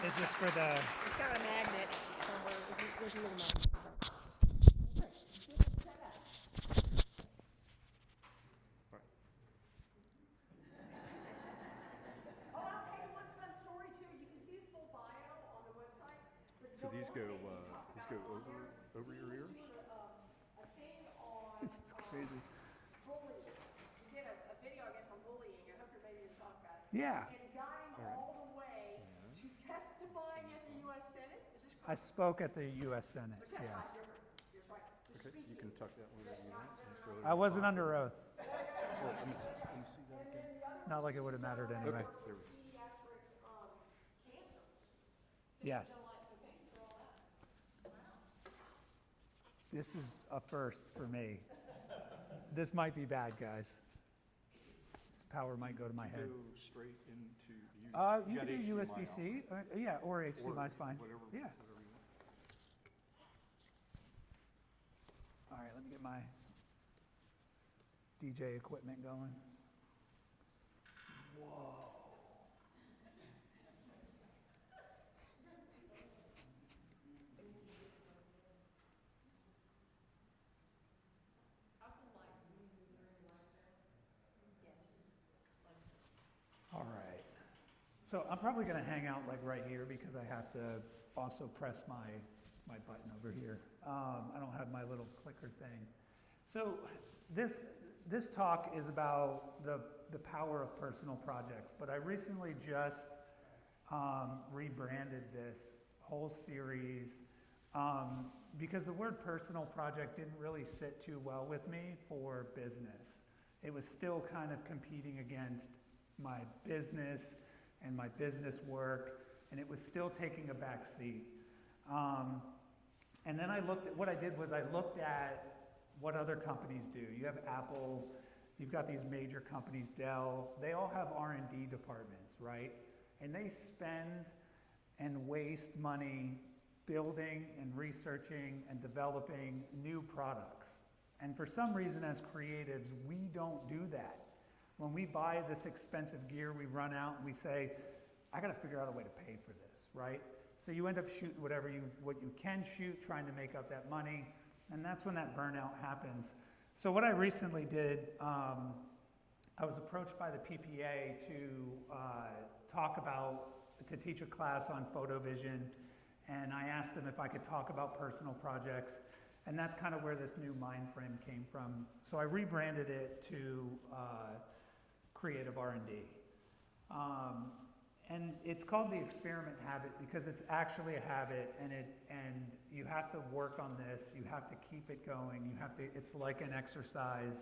Is this for the? It's got a magnet somewhere. There's a little magnet. Oh, I'll tell you one fun story too. You can see his full bio on the website. But So these go over over your ears? a thing on This is crazy. bullying. You did a video, I guess, on bullying. I hope you're maybe to talk about it. Yeah. And got him all the way to testifying at the U.S. Senate. Is this I correct? spoke at the U.S. Senate. Or testifying, Yes. different. You're right. To Okay, you speaking. can tuck that one over your neck and throw it in I your wasn't pocket. under oath. Oh, let me see that again. Not like it would have mattered anyway. Okay, there we go. Pediatric cancer. So Yes. you've done lots of things for all that. Wow. This is a first for me. This might be bad, guys. This power might go to my head. Go straight into use. You got can do HDMI USB-C. Yeah, or HDMI is fine. Whatever, Yeah. whatever you want. All right, let me get my DJ equipment going. Whoa. All right. So I'm probably going to hang out like right here because I have to also press my button over here. I don't have my little clicker thing. So this talk is about the power of personal projects, but I recently just rebranded this whole series because the word personal project didn't really sit too well with me for business. It was still kind of competing against my business and my business work, and it was still taking a back seat. And then I looked at, what I did was I looked at what other companies do. You have Apple, you've got these major companies, Dell, they all have R&D departments, right? And they spend and waste money building and researching and developing new products. And for some reason as creatives, we don't do that. When we buy this expensive gear, we run out and we say, I gotta figure out a way to pay for this, right? So you end up shooting what you can shoot, trying to make up that money, and that's when that burnout happens. So what I recently did, I was approached by the PPA to teach a class on photo vision, and I asked them if I could talk about personal projects, and that's kind of where this new mind frame came from. So I rebranded it to Creative R&D. And it's called the experiment habit because it's actually a habit, and you have to work on this. You have to keep it going. It's like an exercise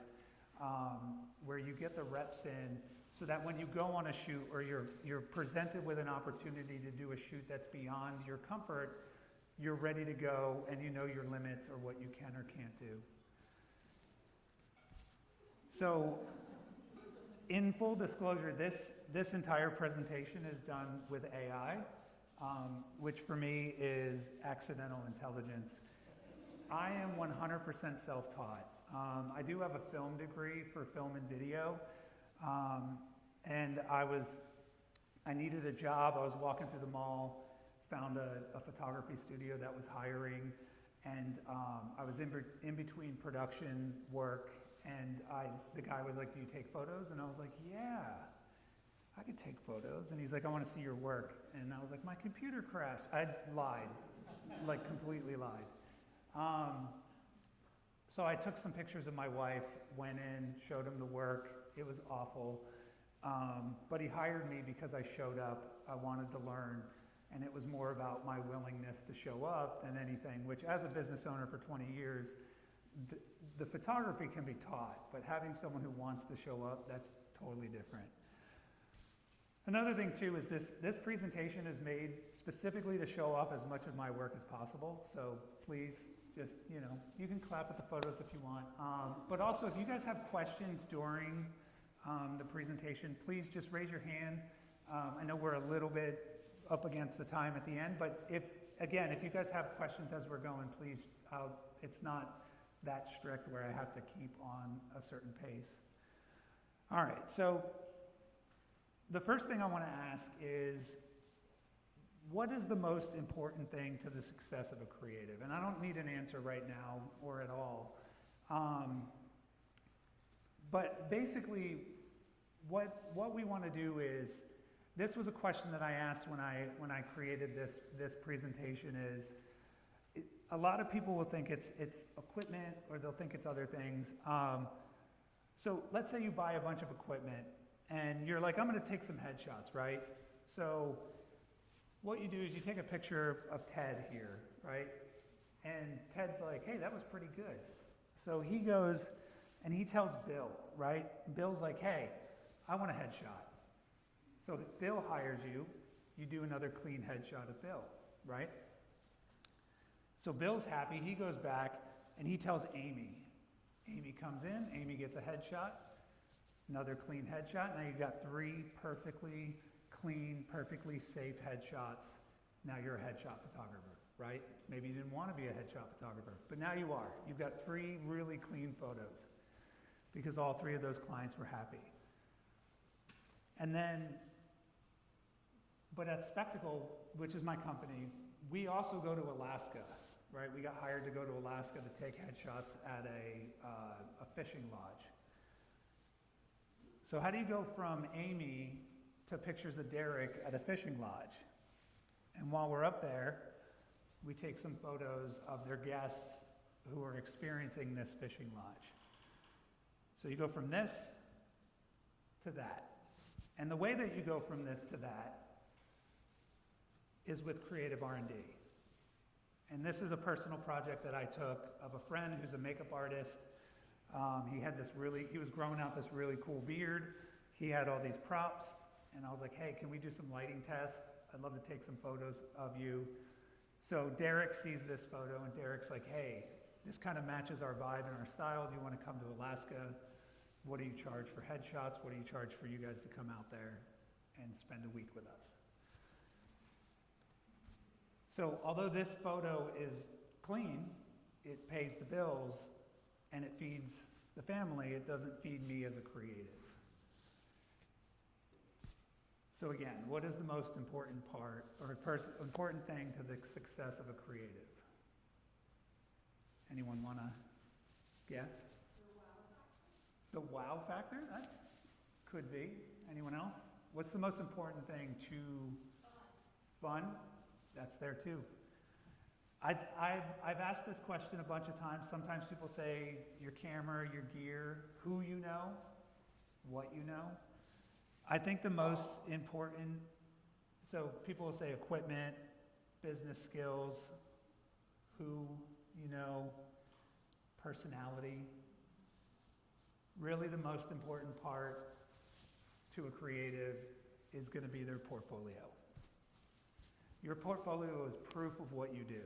where you get the reps in, so that when you go on a shoot or you're presented with an opportunity to do a shoot that's beyond your comfort, you're ready to go and you know your limits or what you can or can't do. So, in full disclosure, this entire presentation is done with AI, which for me is accidental intelligence. I am 100% self-taught. I do have a film degree for film and video, and I needed a job. I was walking through the mall, found a photography studio that was hiring, and I was in between production work, and the guy was like, do you take photos? And I was like, yeah, I could take photos. And he's like, I want to see your work. And I was like, my computer crashed. I lied, like completely lied. So I took some pictures of my wife, went in, showed him the work. It was awful. But he hired me because I showed up. I wanted to learn. And it was more about my willingness to show up than anything, which as a business owner for 20 years, the photography can be taught, but having someone who wants to show up, that's totally different. Another thing too is this presentation is made specifically to show off as much of my work as possible. So please just, you can clap at the photos if you want. But also if you guys have questions during the presentation, please just raise your hand. I know we're a little bit up against the time at the end, but if you guys have questions as we're going, please, it's not that strict where I have to keep on a certain pace. All right, so the first thing I want to ask is, what is the most important thing to the success of a creative? And I don't need an answer right now or at all. But basically, what we want to do is, this was a question that I asked when I created this presentation is, a lot of people will think it's equipment or they'll think it's other things. So let's say you buy a bunch of equipment and you're like, I'm going to take some headshots, right? So what you do is you take a picture of Ted here, right? And Ted's like, hey, that was pretty good. So he goes and he tells Bill, right? Bill's like, hey, I want a headshot. So Bill hires you, you do another clean headshot of Bill, right? So Bill's happy, he goes back and he tells Amy. Amy comes in, Amy gets a headshot, another clean headshot. Now you've got 3 perfectly clean, perfectly safe headshots. Now you're a headshot photographer, right? Maybe you didn't want to be a headshot photographer, but now you are. You've got 3 really clean photos because all 3 of those clients were happy. And then, but at Spectacle, which is my company, we also go to Alaska, right? We got hired to go to Alaska to take headshots at a fishing lodge. So how do you go from Amy to pictures of Derek at a fishing lodge? And while we're up there, we take some photos of their guests who are experiencing this fishing lodge. So you go from this to that. And the way that you go from this to that is with creative R&D. And this is a personal project that I took of a friend who's a makeup artist. He was growing out this really cool beard. He had all these props, and I was like, hey, can we do some lighting tests? I'd love to take some photos of you. So Derek sees this photo, and Derek's like, hey, this kind of matches our vibe and our style. Do you want to come to Alaska? What do you charge for headshots? What do you charge for you guys to come out there and spend a week with us? So although this photo is clean, it pays the bills and it feeds the family, it doesn't feed me as a creative. So again, what is the most important part or important thing to the success of a creative? Anyone want to guess? The wow factor? That could be. Anyone else? What's the most important thing to fun? That's there too. I've asked this question a bunch of times. Sometimes people say your camera, your gear, who you know, what you know. I think the most important, so people will say equipment, business skills, who you know, personality. Really the most important part to a creative is going to be their portfolio. Your portfolio is proof of what you do.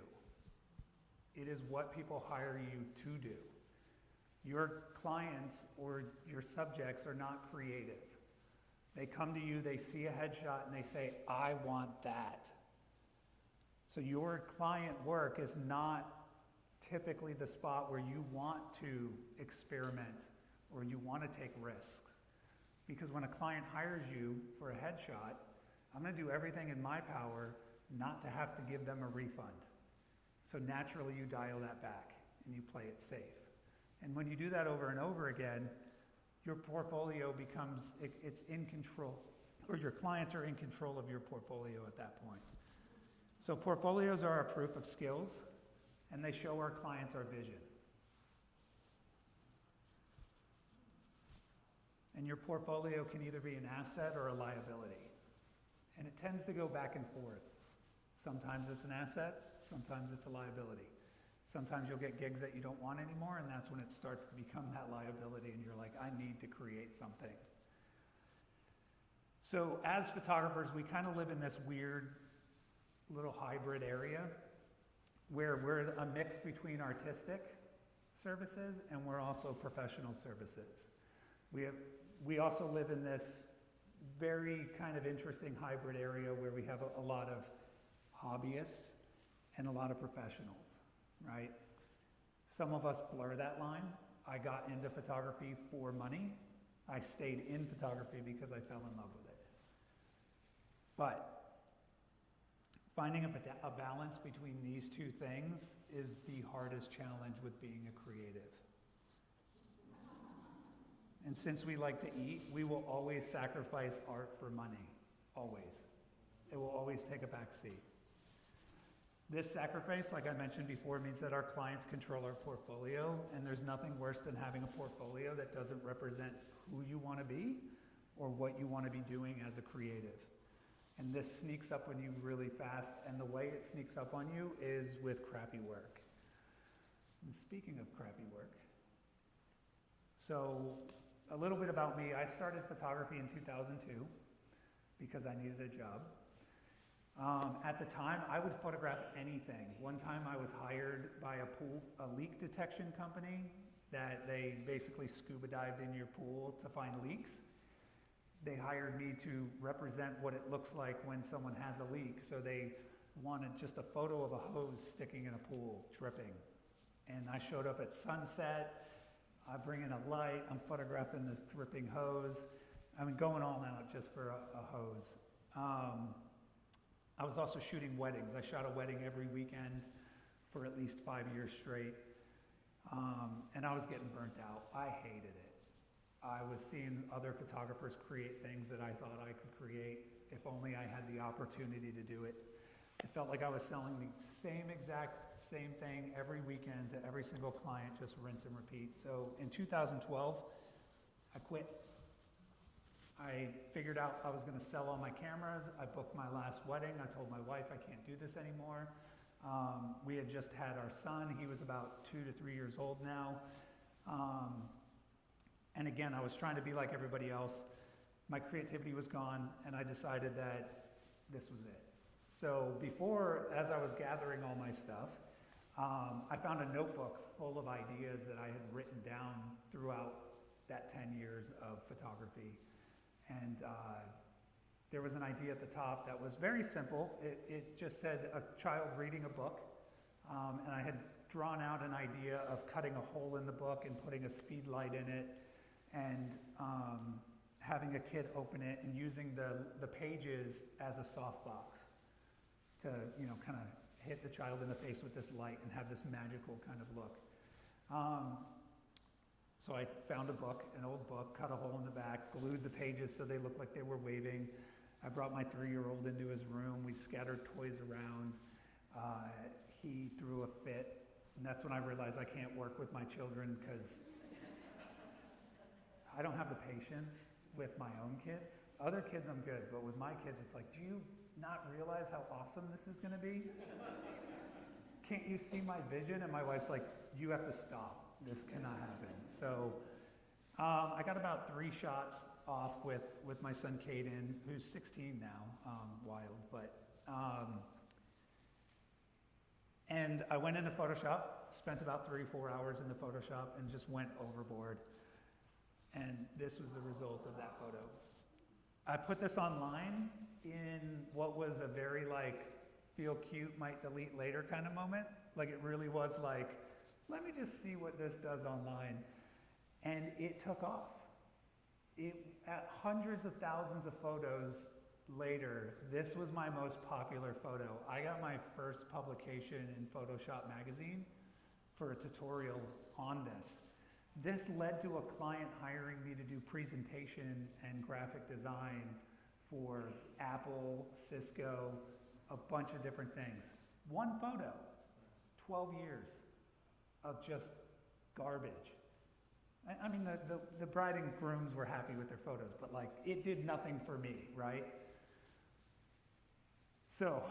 It is what people hire you to do. Your clients or your subjects are not creative. They come to you, they see a headshot, and they say, I want that. So your client work is not typically the spot where you want to experiment or you want to take risks. Because when a client hires you for a headshot, I'm going to do everything in my power not to have to give them a refund. So naturally you dial that back and you play it safe. And when you do that over and over again, your portfolio becomes, it's in control, or your clients are in control of your portfolio at that point. So portfolios are a proof of skills, and they show our clients our vision. And your portfolio can either be an asset or a liability. And it tends to go back and forth. Sometimes it's an asset, sometimes it's a liability. Sometimes you'll get gigs that you don't want anymore, and that's when it starts to become that liability, and you're like, I need to create something. So as photographers, we kind of live in this weird little hybrid area where we're a mix between artistic services and we're also professional services. We also live in this very kind of interesting hybrid area where we have a lot of hobbyists and a lot of professionals, right? Some of us blur that line. I got into photography for money. I stayed in photography because I fell in love with it. But Finding a balance between these two things is the hardest challenge with being a creative. And since we like to eat, we will always sacrifice art for money. Always. It will always take a back seat. This sacrifice, like I mentioned before, means that our clients control our portfolio, and there's nothing worse than having a portfolio that doesn't represent who you want to be or what you want to be doing as a creative. And this sneaks up on you really fast, and the way it sneaks up on you is with crappy work. And speaking of crappy work, so a little bit about me. I started photography in 2002 because I needed a job. At the time, I would photograph anything. One time I was hired by a leak detection company that they basically scuba dived in your pool to find leaks. They hired me to represent what it looks like when someone has a leak. So they wanted just a photo of a hose sticking in a pool, dripping. And I showed up at sunset. I bring in a light. I'm photographing this dripping hose. I mean, going all out just for a hose. I was also shooting weddings. I shot a wedding every weekend for at least 5 years straight. And I was getting burnt out. I hated it. I was seeing other photographers create things that I thought I could create if only I had the opportunity to do it. It felt like I was selling the same thing every weekend to every single client, just rinse and repeat. So in 2012, I quit. I figured out I was going to sell all my cameras. I booked my last wedding. I told my wife I can't do this anymore. We had just had our son. He was about 2 to 3 years old now. And again, I was trying to be like everybody else. My creativity was gone, and I decided that this was it. So as I was gathering all my stuff, I found a notebook full of ideas that I had written down throughout that 10 years of photography. And there was an idea at the top that was very simple. It just said a child reading a book. And I had drawn out an idea of cutting a hole in the book and putting a speed light in it, and having a kid open it and using the pages as a softbox to, kind of hit the child in the face with this light and have this magical kind of look. So I found an old book, cut a hole in the back, glued the pages so they looked like they were waving. I brought my 3-year-old into his room. We scattered toys around. He threw a fit, and that's when I realized I can't work with my children because I don't have the patience with my own kids. Other kids I'm good, but with my kids it's like, do you not realize how awesome this is going to be? Can't you see my vision? And my wife's like, you have to stop. This cannot happen. So I got about 3 shots off with my son Caden, who's 16 now, wild. But and I went into Photoshop, spent about 3-4 hours in the Photoshop, and just went overboard. And this was the result of that photo. I put this online in what was a very feel cute, might delete later kind of moment. It really was let me just see what this does online. And it took off. At hundreds of thousands of photos later, this was my most popular photo. I got my first publication in Photoshop magazine for a tutorial on this. This led to a client hiring me to do presentation and graphic design for Apple, Cisco, a bunch of different things. One photo, 12 years of just garbage. I mean, the bride and grooms were happy with their photos, but it did nothing for me, right? So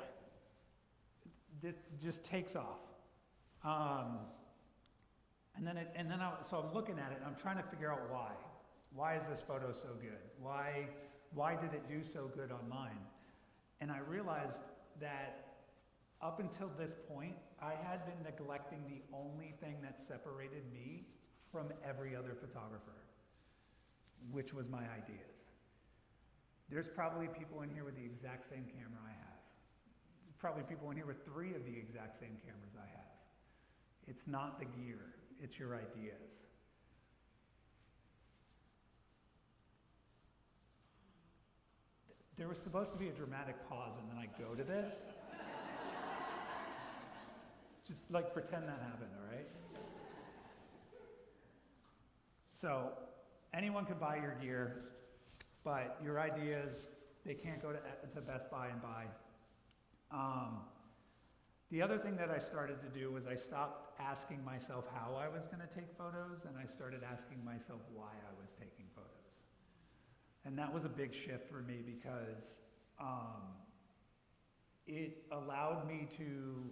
this just takes off. So I'm looking at it and I'm trying to figure out why. Why is this photo so good? Why did it do so good online? And I realized that up until this point, I had been neglecting the only thing that separated me from every other photographer, which was my ideas. There's probably people in here with the exact same camera I have. Probably people in here with 3 of the exact same cameras I have. It's not the gear, it's your ideas. There was supposed to be a dramatic pause, and then I go to this. Just like pretend that happened, all right? So anyone can buy your gear, but your ideas, they can't go to Best Buy and buy. The other thing that I started to do was I stopped asking myself how I was going to take photos, and I started asking myself why I was taking photos. And that was a big shift for me because it allowed me to,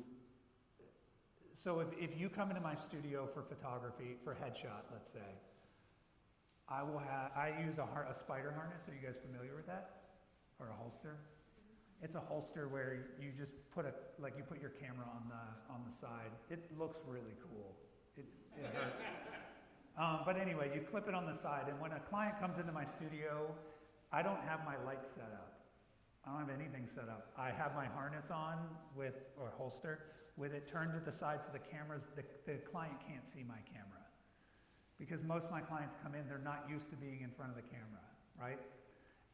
so if you come into my studio for photography, for headshot, let's say, I use a spider harness. Are you guys familiar with that? Or a holster? It's a holster where you just put you put your camera on the side. It looks really cool. It hurts. But anyway, you clip it on the side, and when a client comes into my studio, I don't have my lights set up. I don't have anything set up. I have my harness on or holster with it turned to the side so the client can't see my camera. Because most of my clients come in, they're not used to being in front of the camera, right?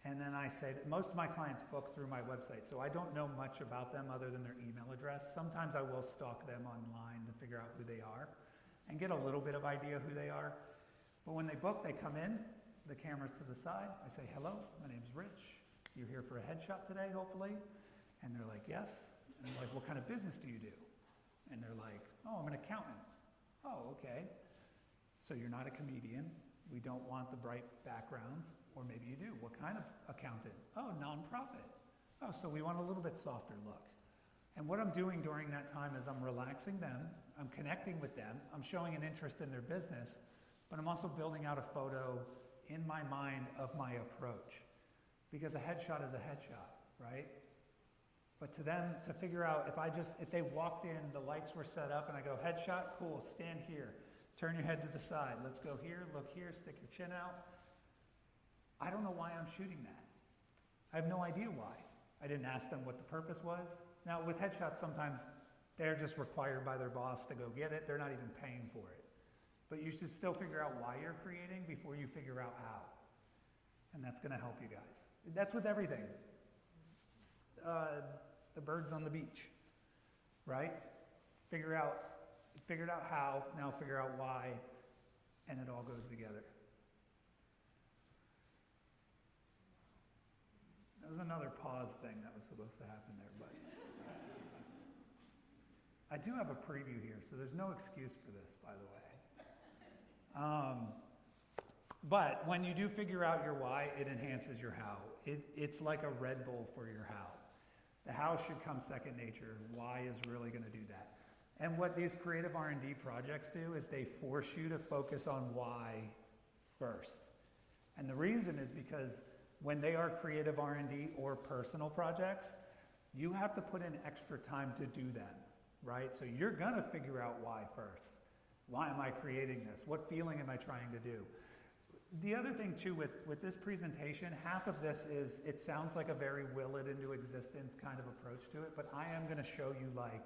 And then I say that most of my clients book through my website, so I don't know much about them other than their email address. Sometimes I will stalk them online to figure out who they are and get a little bit of idea who they are. But when they book, they come in, the camera's to the side. I say, hello, my name's Rich. You're here for a headshot today, hopefully? And they're like, yes. And I'm like, what kind of business do you do? And they're like, oh, I'm an accountant. Oh, okay. So you're not a comedian. We don't want the bright backgrounds. Or maybe you do. What kind of accountant? Oh, nonprofit. Oh, so we want a little bit softer look. And what I'm doing during that time is I'm relaxing them, I'm connecting with them, I'm showing an interest in their business, but I'm also building out a photo in my mind of my approach. Because a headshot is a headshot, right? But to them, to figure out, if they walked in, the lights were set up, and I go, headshot, cool, stand here. Turn your head to the side. Let's go here, look here, stick your chin out. I don't know why I'm shooting that. I have no idea why. I didn't ask them what the purpose was. Now, with headshots, sometimes they're just required by their boss to go get it. They're not even paying for it. But you should still figure out why you're creating before you figure out how. And that's going to help you guys. That's with everything. The birds on the beach, right? Figured out how, now figure out why, and it all goes together. That was another pause thing that was supposed to happen there, but I do have a preview here, so there's no excuse for this, by the way. But when you do figure out your why, it enhances your how. It's like a Red Bull for your how. The how should come second nature. Why is really going to do that. And what these creative R&D projects do is they force you to focus on why first. And the reason is because when they are creative R&D or personal projects, you have to put in extra time to do them, right? So you're going to figure out why first. Why am I creating this? What feeling am I trying to do? The other thing too with this presentation, half of this is, it sounds like a very will it into existence kind of approach to it, but I am going to show you like,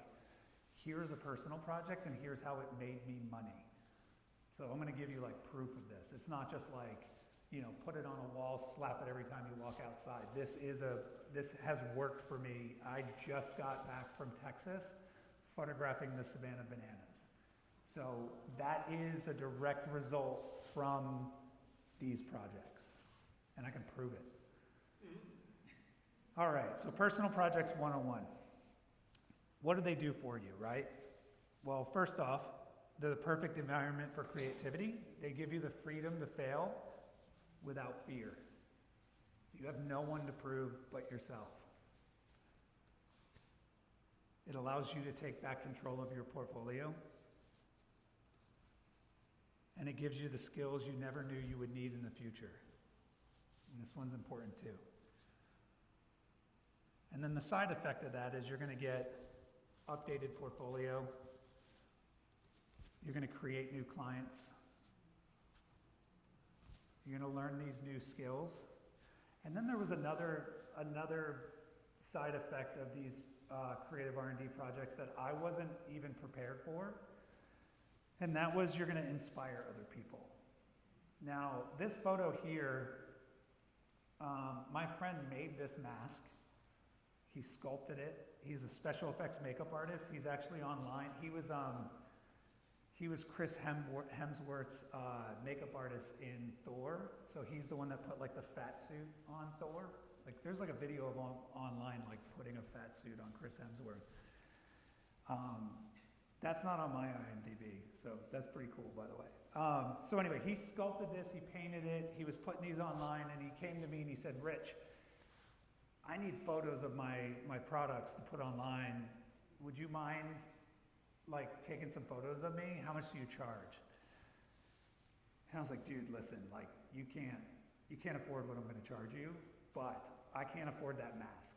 here's a personal project and here's how it made me money. So I'm going to give you like proof of this. It's not just like, put it on a wall, slap it every time you walk outside. This has worked for me. I just got back from Texas photographing the Savannah bananas. So that is a direct result from these projects, and I can prove it. All right, so personal projects 101. What do they do for you, right? Well, first off, they're the perfect environment for creativity. They give you the freedom to fail without fear. You have no one to prove but yourself. It allows you to take back control of your portfolio. And it gives you the skills you never knew you would need in the future. And this one's important too. And then the side effect of that is you're going to get updated portfolio. You're going to create new clients. You're going to learn these new skills. And then there was another side effect of these creative R&D projects that I wasn't even prepared for. And that was you're going to inspire other people. Now, this photo here, my friend made this mask. He sculpted it. He's a special effects makeup artist. He's actually online. He was Chris Hemsworth's makeup artist in Thor. So he's the one that put like the fat suit on Thor. Like there's like a video of online like putting a fat suit on Chris Hemsworth. That's not on my IMDb, so that's pretty cool, by the way. So anyway, he sculpted this, he painted it, he was putting these online, and he came to me and he said, Rich, I need photos of my products to put online. Would you mind like taking some photos of me? How much do you charge? And I was like, dude, listen, like you can't afford what I'm gonna charge you, but I can't afford that mask.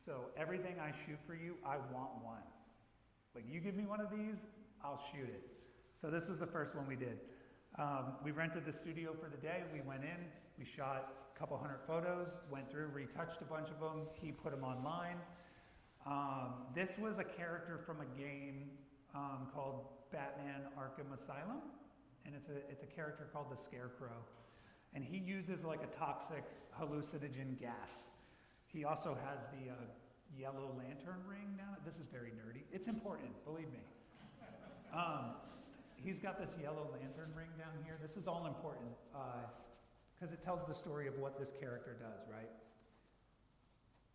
So everything I shoot for you, I want one. Like you give me one of these, I'll shoot it. So this was the first one we did. We rented the studio for the day. We went in, we shot a couple hundred photos, went through, retouched a bunch of them. He put them online. This was a character from a game called Batman Arkham Asylum. And it's a character called the Scarecrow. And he uses like a toxic hallucinogen gas. He also has the yellow lantern ring down. This is very nerdy. It's important, believe me. He's got this yellow lantern ring down here. This is all important because it tells the story of what this character does, right?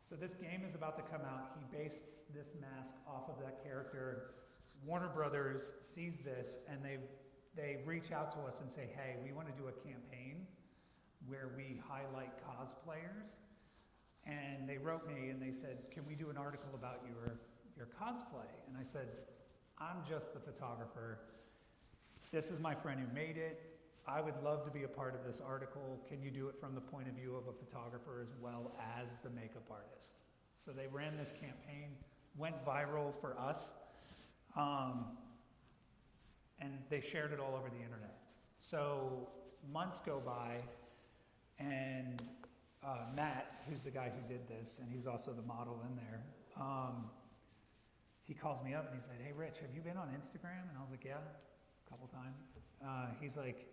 So this game is about to come out. He based this mask off of that character. Warner Brothers sees this and they reach out to us and say, hey, we want to do a campaign where we highlight cosplayers. And they wrote me and they said, can we do an article about your cosplay? And I said, I'm just the photographer. This is my friend who made it. I would love to be a part of this article. Can you do it from the point of view of a photographer as well as the makeup artist? So they ran this campaign, went viral for us, and they shared it all over the internet. So months go by, and Matt, who's the guy who did this, and he's also the model in there, he calls me up and he said, hey Rich, have you been on Instagram? And I was like, yeah, a couple times. He's like,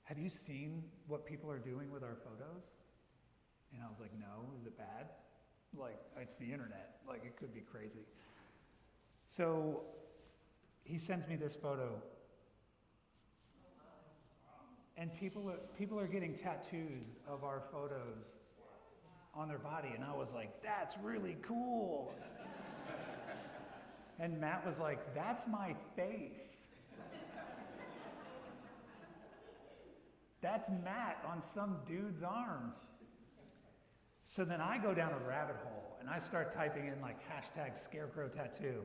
have you seen what people are doing with our photos? And I was like, no, is it bad? Like, it's the internet, like it could be crazy. So he sends me this photo. And people are getting tattoos of our photos on their body. And I was like, that's really cool. And Matt was like, that's my face. That's Matt on some dude's arm. So then I go down a rabbit hole and I start typing in like hashtag scarecrow tattoo,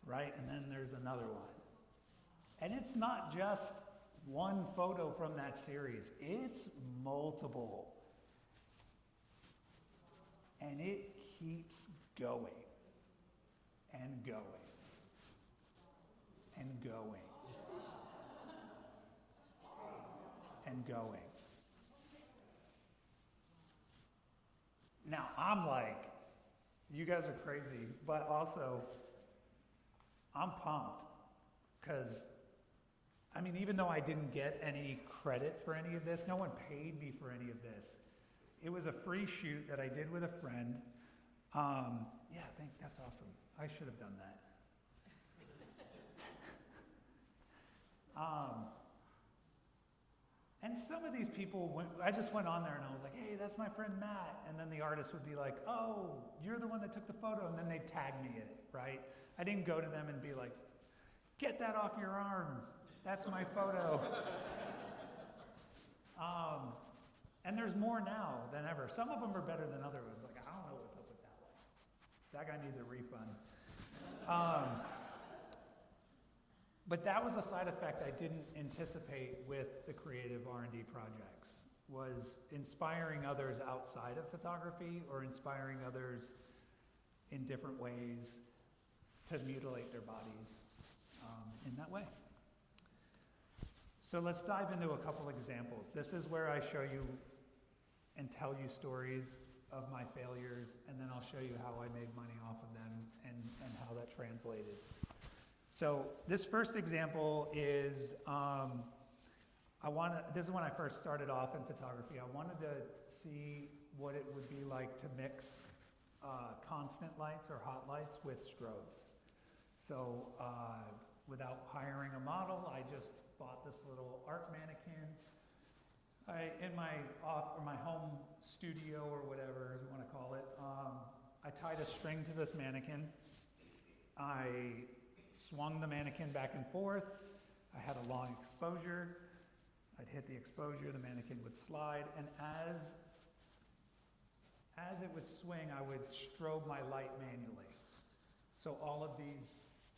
right? And then there's another one. And it's not just one photo from that series, it's multiple. And it keeps going and going and going and going. Now I'm like, you guys are crazy, but also I'm pumped because I mean, even though I didn't get any credit for any of this, no one paid me for any of this. It was a free shoot that I did with a friend. Yeah, that's awesome. I should have done that. And some of these people, I just went on there and I was like, hey, that's my friend Matt. And then the artist would be like, oh, you're the one that took the photo. And then they'd tag me in it, right? I didn't go to them and be like, get that off your arm. That's my photo. And there's more now than ever. Some of them are better than others. Like, I don't know what's up with that one. That guy needs a refund. But that was a side effect I didn't anticipate with the creative R&D projects, was inspiring others outside of photography or inspiring others in different ways to mutilate their bodies in that way. So let's dive into a couple examples. This is where I show you and tell you stories of my failures, and then I'll show you how I made money off of them and how that translated. So this first example is, this is when I first started off in photography. I wanted to see what it would be like to mix constant lights or hot lights with strobes. So without hiring a model, I just bought this little art mannequin. In my home studio or whatever you want to call it, I tied a string to this mannequin. I swung the mannequin back and forth. I had a long exposure. I'd hit the exposure, the mannequin would slide, and as it would swing, I would strobe my light manually. So all of these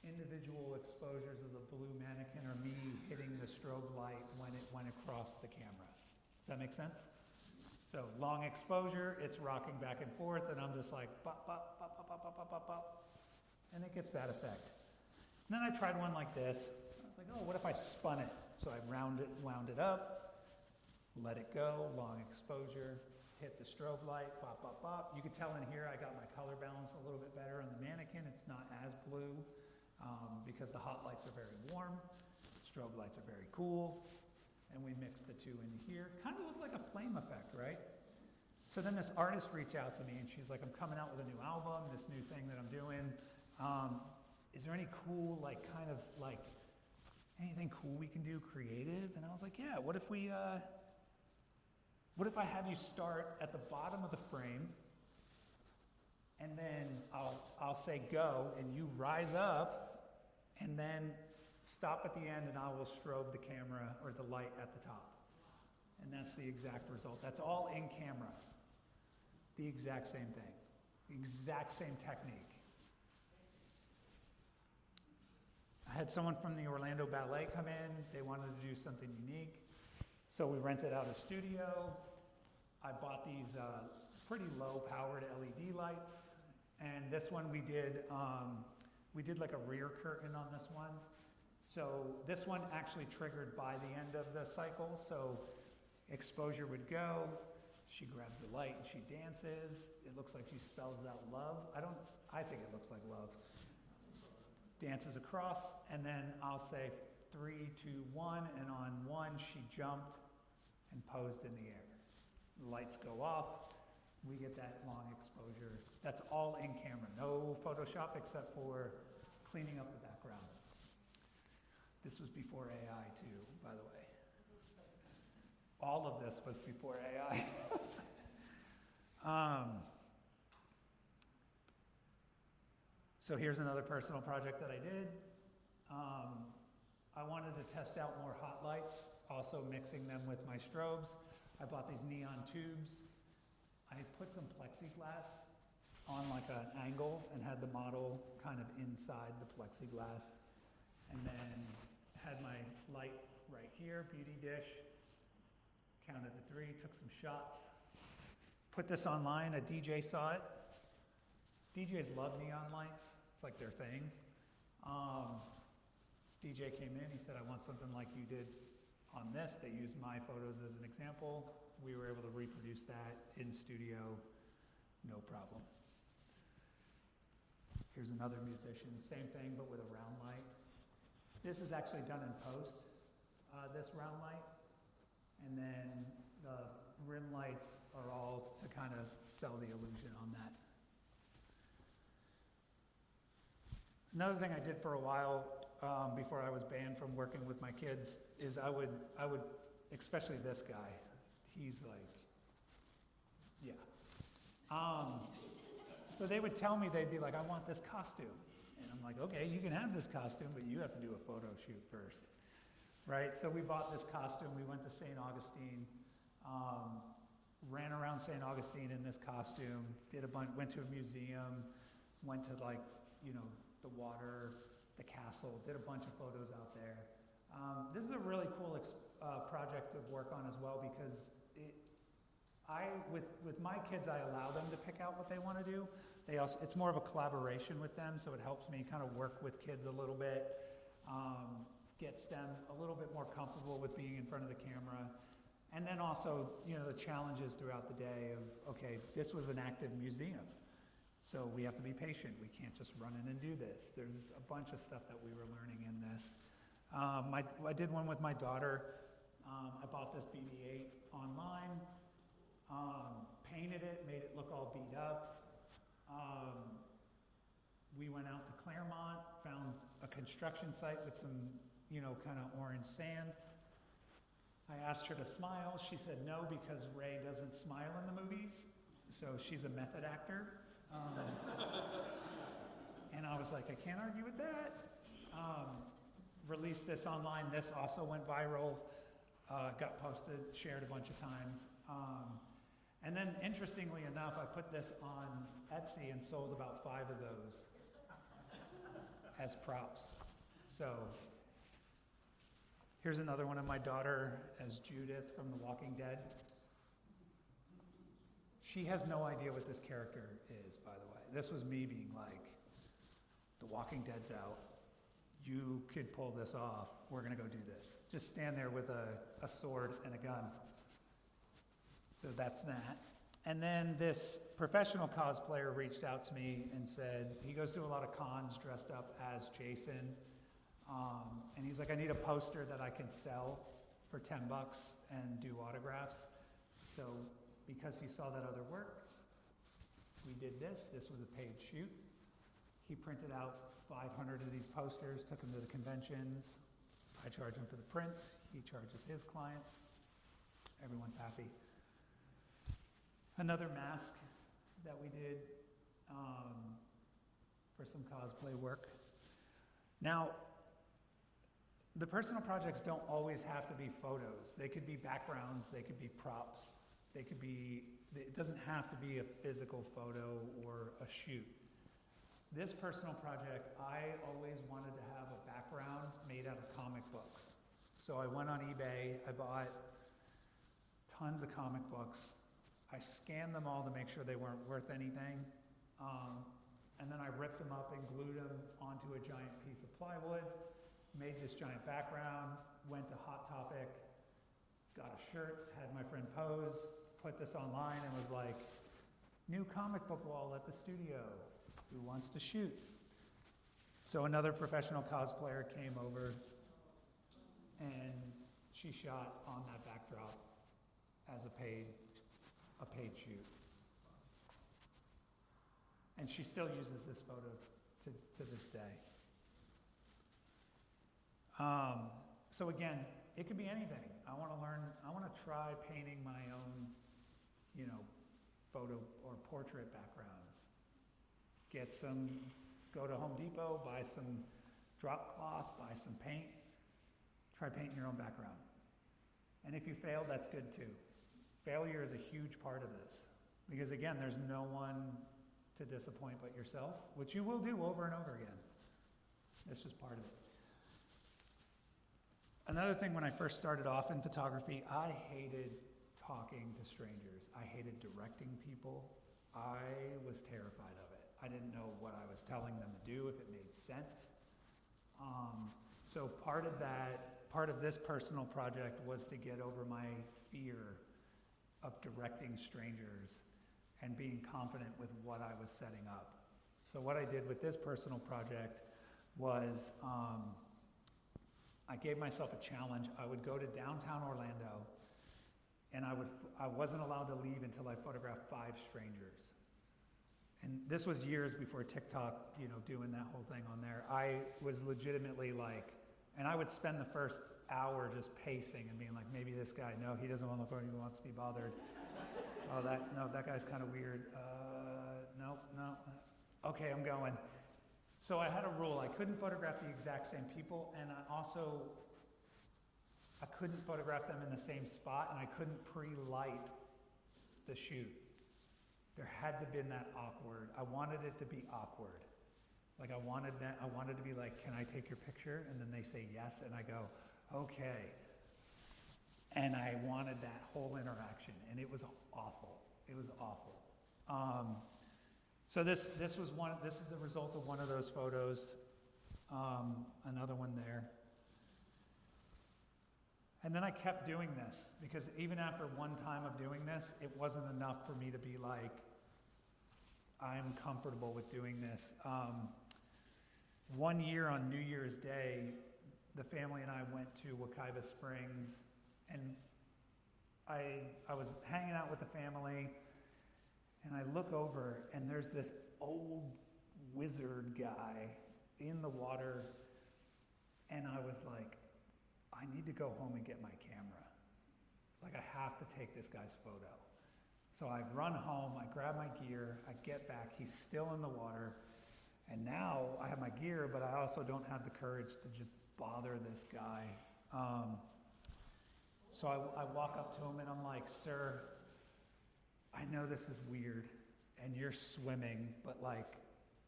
individual exposures of the blue mannequin are me hitting the strobe light when it went across the camera. Does that make sense? So long exposure, it's rocking back and forth, and I'm just like, bop, bop, bop, bop, bop, bop, bop, bop, bop, and it gets that effect. And then I tried one like this. I was like, oh, what if I spun it? So I wound it up, let it go, long exposure, hit the strobe light, bop, bop, bop. You can tell in here I got my color balance a little bit better on the mannequin. It's not as blue because the hot lights are very warm, strobe lights are very cool, and we mixed the two in here. Kind of looked like a flame effect, right? So then this artist reached out to me and she's like, I'm coming out with a new album, this new thing that I'm doing. Is there any cool, anything cool we can do creative? And I was like, yeah, what if I have you start at the bottom of the frame and then I'll say go and you rise up and then stop at the end and I will strobe the camera or the light at the top. And that's the exact result. That's all in camera. The exact same thing. The exact same technique. I had someone from the Orlando Ballet come in. They wanted to do something unique. So we rented out a studio. I bought these pretty low-powered LED lights. And this one we did like a rear curtain on this one. So this one actually triggered by the end of the cycle. So exposure would go. She grabs the light and she dances. It looks like she spells out love. I think it looks like love. Dances across, and then I'll say 3, 2, 1, and on 1 she jumped and posed in the air. The lights go off, we get that long exposure. That's all in camera, no Photoshop except for cleaning up the background. This was before AI too, by the way. All of this was before AI. So here's another personal project that I did. I wanted to test out more hot lights, also mixing them with my strobes. I bought these neon tubes. I put some plexiglass on like an angle and had the model kind of inside the plexiglass. And then had my light right here, beauty dish. Counted to 3, took some shots. Put this online, a DJ saw it. DJs love neon lights. It's like their thing. DJ came in, he said, I want something like you did on this. They used my photos as an example. We were able to reproduce that in studio, no problem. Here's another musician, same thing, but with a round light. This is actually done in post, this round light. And then the rim lights are all to kind of sell the illusion on that. Another thing I did for a while before I was banned from working with my kids is I would, especially this guy, he's like, yeah. So they would tell me, they'd be like, I want this costume. And I'm like, okay, you can have this costume, but you have to do a photo shoot first. Right, so we bought this costume, we went to St. Augustine, ran around St. Augustine in this costume, went to a museum, went to the water, the castle, did a bunch of photos out there. This is a really cool project to work on as well because with my kids, I allow them to pick out what they want to do. It's more of a collaboration with them, so it helps me kind of work with kids a little bit. Gets them a little bit more comfortable with being in front of the camera. And then also, the challenges throughout the day of, okay, this was an active museum. So we have to be patient. We can't just run in and do this. There's a bunch of stuff that we were learning in this. I did one with my daughter. I bought this BB-8 online, painted it, made it look all beat up. We went out to Claremont, found a construction site with some, kind of orange sand. I asked her to smile. She said no because Ray doesn't smile in the movies, so she's a method actor. And I was like, I can't argue with that. Released this online. This also went viral, got posted, shared a bunch of times. And then, interestingly enough, I put this on Etsy and sold about 5 of those as props. So, here's another one of my daughter as Judith from The Walking Dead. She has no idea what this character is, by the way. This was me being like, The Walking Dead's out. You could pull this off. We're going to go do this. Just stand there with a sword and a gun. So that's that. And then this professional cosplayer reached out to me and said, he goes to a lot of cons dressed up as Jason. And he's like, I need a poster that I can sell for $10 and do autographs. So because he saw that other work, we did this. This was a paid shoot. He printed out 500 of these posters, took them to the conventions. I charge him for the prints. He charges his clients. Everyone's happy. Another mask that we did for some cosplay work. Now, the personal projects don't always have to be photos. They could be backgrounds, they could be props, it doesn't have to be a physical photo or a shoot. This personal project, I always wanted to have a background made out of comic books. So I went on eBay, I bought tons of comic books. I scanned them all to make sure they weren't worth anything. And then I ripped them up and glued them onto a giant piece of plywood, made this giant background, went to Hot Topic, got a shirt, had my friend pose, put this online and was like, new comic book wall at the studio. Who wants to shoot? So another professional cosplayer came over and she shot on that backdrop as a paid shoot. And she still uses this photo to this day. So again, it could be anything. I want to try painting my own, photo or portrait background. Go to Home Depot, buy some drop cloth, buy some paint, try painting your own background. And if you fail, that's good too. Failure is a huge part of this. Because again, there's no one to disappoint but yourself, which you will do over and over again. This was part of it. Another thing, when I first started off in photography, I hated talking to strangers. I hated directing people. I was terrified of it. I didn't know what I was telling them to do, if it made sense. So part of this personal project was to get over my fear of directing strangers and being confident with what I was setting up. So what I did with this personal project was I gave myself a challenge. I would go to downtown Orlando and I wasn't allowed to leave until I photographed 5 strangers. And this was years before TikTok, doing that whole thing on there. I was legitimately like, and I would spend the first hour just pacing and being like, maybe this guy, no, he doesn't want to look, he wants to be bothered. That guy's kind of weird. No. Okay, I'm going. So I had a rule. I couldn't photograph the exact same people, and I couldn't photograph them in the same spot, and I couldn't pre-light the shoot. There had to have been that awkward. I wanted it to be awkward. Like I wanted to be like, can I take your picture? And then they say yes, and I go, okay. And I wanted that whole interaction, and it was awful. It was awful. So this is the result of one of those photos. Another one there. And then I kept doing this because even after one time of doing this, it wasn't enough for me to be like, I'm comfortable with doing this. One year on New Year's Day, the family and I went to Wekiva Springs, and I was hanging out with the family, and I look over, and there's this old wizard guy in the water, and I was like, I need to go home and get my camera. Like, I have to take this guy's photo. So I run home, I grab my gear, I get back, he's still in the water, and now I have my gear, but I also don't have the courage to just bother this guy. So I walk up to him and I'm like, sir, I know this is weird, and you're swimming, but like,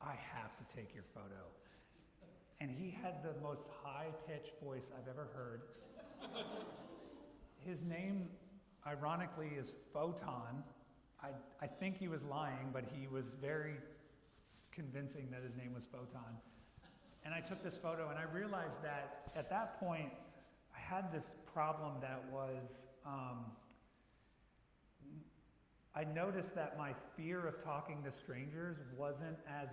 I have to take your photo. And he had the most high-pitched voice I've ever heard. His name, ironically, is Photon. I think he was lying, but he was very convincing that his name was Photon. And I took this photo, and I realized that at that point, I had this problem that was, I noticed that my fear of talking to strangers wasn't as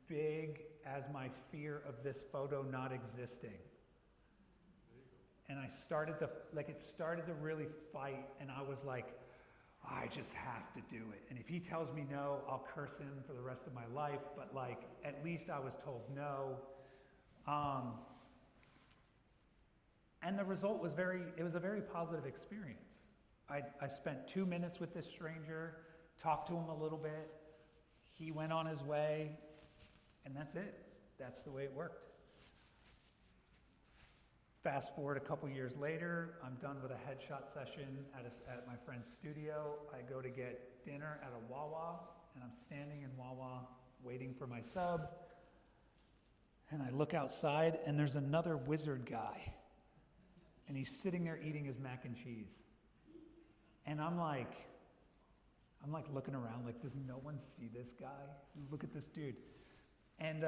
big as my fear of this photo not existing. And I started to, it started to really fight, and I was like, I just have to do it. And if he tells me no, I'll curse him for the rest of my life, but like, at least I was told no. And the result was it was a very positive experience. I spent 2 minutes with this stranger, talked to him a little bit. He went on his way, and that's it. That's the way it worked. Fast forward a couple years later, I'm done with a headshot session at my friend's studio. I go to get dinner at a Wawa, and I'm standing in Wawa waiting for my sub. And I look outside, and there's another wizard guy. And he's sitting there eating his mac and cheese. And I'm like looking around, like, does no one see this guy? Look at this dude. And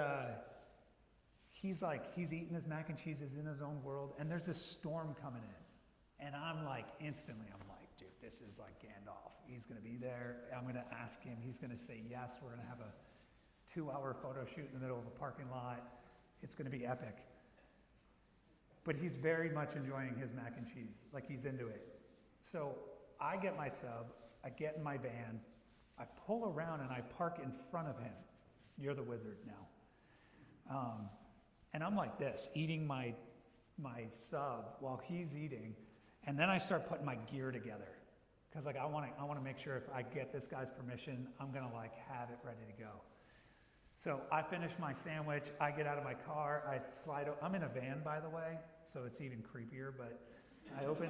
he's eating his mac and cheese, is in his own world, and there's this storm coming in. And I'm like, instantly, dude, this is like Gandalf. He's gonna be there. I'm gonna ask him. He's gonna say yes. We're gonna have a 2-hour photo shoot in the middle of a parking lot. It's gonna be epic. But he's very much enjoying his mac and cheese. Like, he's into it. So I get my sub, I get in my van, I pull around and I park in front of him. You're the wizard now. And I'm like this, eating my sub while he's eating. And then I start putting my gear together. Because like, I want to make sure if I get this guy's permission, I'm going to like have it ready to go. So I finish my sandwich, I get out of my car, I'm in a van, by the way, so it's even creepier, but I open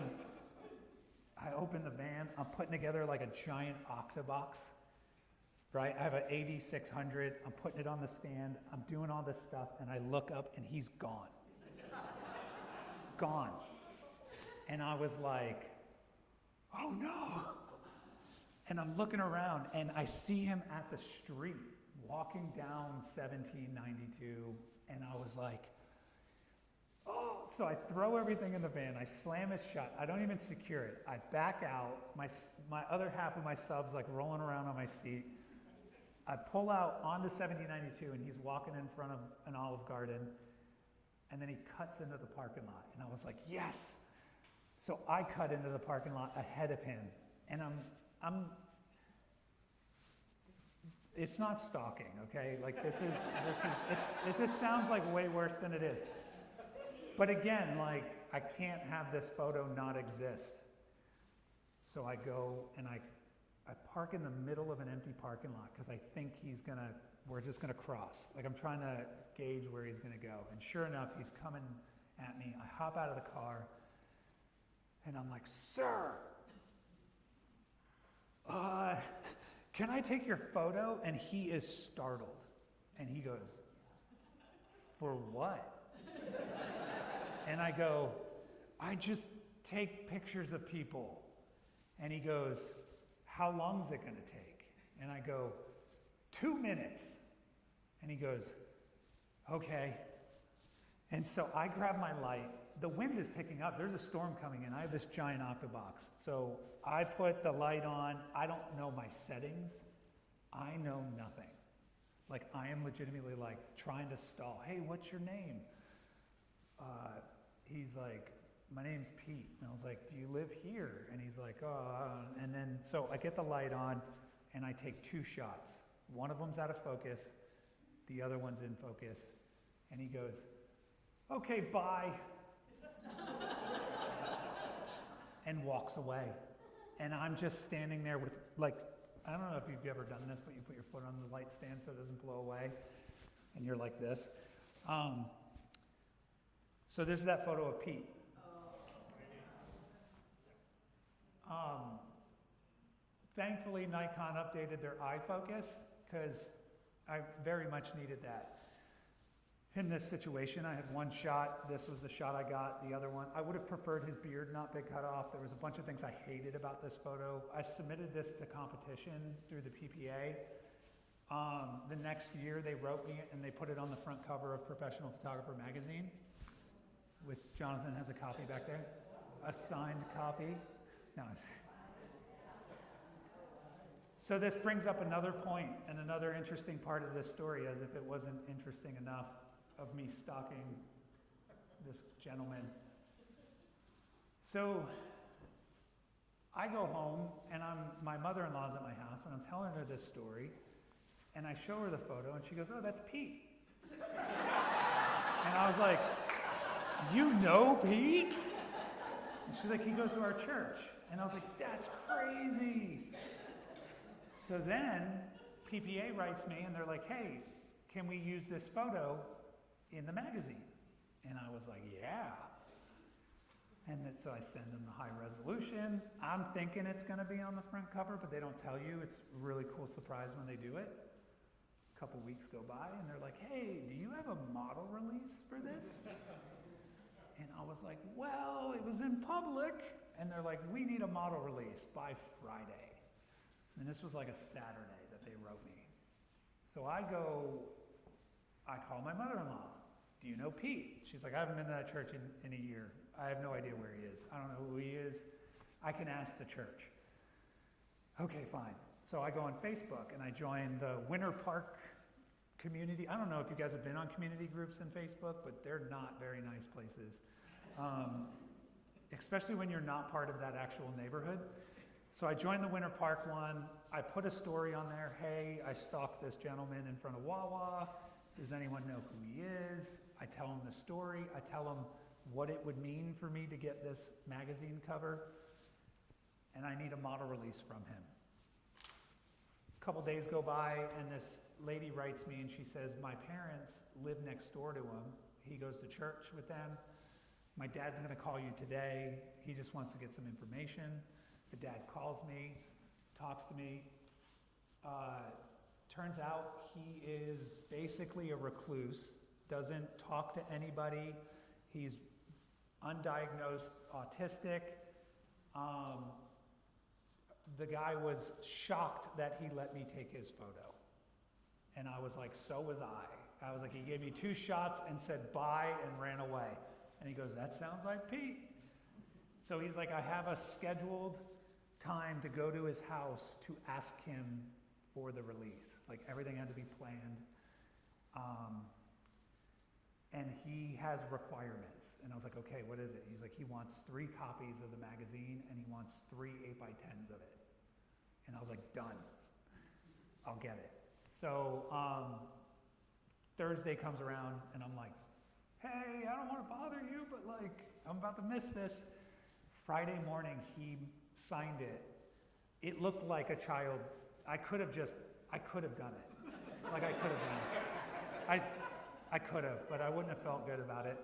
the van, I'm putting together like a giant Octobox, right? I have an AD600, I'm putting it on the stand, I'm doing all this stuff, and I look up and he's gone. Gone. And I was like, oh no. And I'm looking around and I see him at the street, walking down 1792, and I was like, oh, so I throw everything in the van, I slam it shut, I don't even secure it, I back out, my other half of my sub's like rolling around on my seat, I pull out onto 1792 and he's walking in front of an Olive Garden, and then he cuts into the parking lot, and I was like, yes! So I cut into the parking lot ahead of him, and it's not stalking, okay? Like this sounds like way worse than it is. But again, like, I can't have this photo not exist. So I go and I park in the middle of an empty parking lot because I think we're just gonna cross. Like, I'm trying to gauge where he's gonna go. And sure enough, he's coming at me. I hop out of the car and I'm like, sir, can I take your photo? And he is startled. And he goes, for what? And I go, I just take pictures of people. And he goes, how long is it going to take? And I go, 2 minutes. And he goes, okay. And so I grab my light. The wind is picking up. There's a storm coming in. I have this giant Octobox. So I put the light on. I don't know my settings. I know nothing. Like, I am legitimately like trying to stall. Hey, what's your name? He's like, my name's Pete. And I was like, do you live here? And he's like, oh, and then, so I get the light on and I take 2 shots. One of them's out of focus, the other one's in focus. And he goes, okay, bye. And walks away. And I'm just standing there with, like, I don't know if you've ever done this, but you put your foot on the light stand so it doesn't blow away. And you're like this. So this is that photo of Pete. Thankfully, Nikon updated their eye focus because I very much needed that. In this situation, I had one shot. This was the shot I got. The other one, I would have preferred his beard not be cut off. There was a bunch of things I hated about this photo. I submitted this to competition through the PPA. The next year, they wrote me and they put it on the front cover of Professional Photographer magazine, which Jonathan has a copy back there, a signed copy. No. So this brings up another point and another interesting part of this story, as if it wasn't interesting enough, of me stalking this gentleman. So I go home and my mother-in-law's at my house and I'm telling her this story and I show her the photo and she goes, oh, that's Pete. And I was like, you know Pete? And she's like, he goes to our church. And I was like, that's crazy. So then PPA writes me and they're like, hey, can we use this photo in the magazine? And I was like, yeah. And then, so I send them the high resolution. I'm thinking it's going to be on the front cover, but they don't tell you. It's a really cool surprise when they do it. A couple weeks go by and they're like, hey, do you have a model release for this? And I was like, well, it was in public. And they're like, we need a model release by Friday. And this was like a Saturday that they wrote me. So I call my mother-in-law. Do you know Pete? She's like, I haven't been to that church in a year. I have no idea where he is. I don't know who he is. I can ask the church. Okay, fine. So I go on Facebook and I join the Winter Park community. I don't know if you guys have been on community groups in Facebook, but they're not very nice places. Especially when you're not part of that actual neighborhood. So I joined the Winter Park one. I put a story on there. Hey, I stalked this gentleman in front of Wawa. Does anyone know who he is? I tell him the story. I tell him what it would mean for me to get this magazine cover. And I need a model release from him. A couple days go by and this lady writes me and she says, my parents live next door to him. He goes to church with them. My dad's going to call you today. He just wants to get some information. The dad calls me, talks to me. Turns out he is basically a recluse, doesn't talk to anybody. He's undiagnosed autistic. The guy was shocked that he let me take his photo. And I was like, so was I. I was like, he gave me 2 shots and said bye and ran away. And he goes, that sounds like Pete. So he's like, I have a scheduled time to go to his house to ask him for the release. Like everything had to be planned. And he has requirements. And I was like, okay, what is it? He's like, he wants 3 copies of the magazine and he wants 3 8x10s of it. And I was like, done. I'll get it. So Thursday comes around and I'm like, hey, I don't want to bother you, but like, I'm about to miss this. Friday morning, he signed it. It looked like a child. I could have done it. Like I could have done it. I could have, but I wouldn't have felt good about it.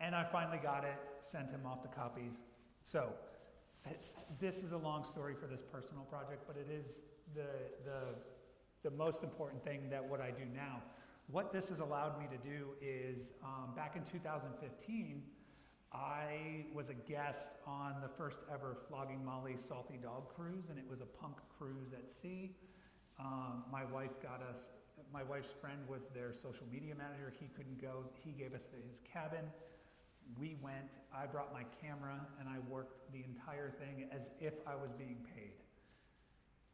And I finally got it, sent him off the copies. So this is a long story for this personal project, but it is the most important thing that what I do now. What this has allowed me to do is, back in 2015, I was a guest on the first ever Flogging Molly Salty Dog cruise, and it was a punk cruise at sea. My wife's friend was their social media manager. He couldn't go. He gave us his cabin. We went. I brought my camera, and I worked the entire thing as if I was being paid.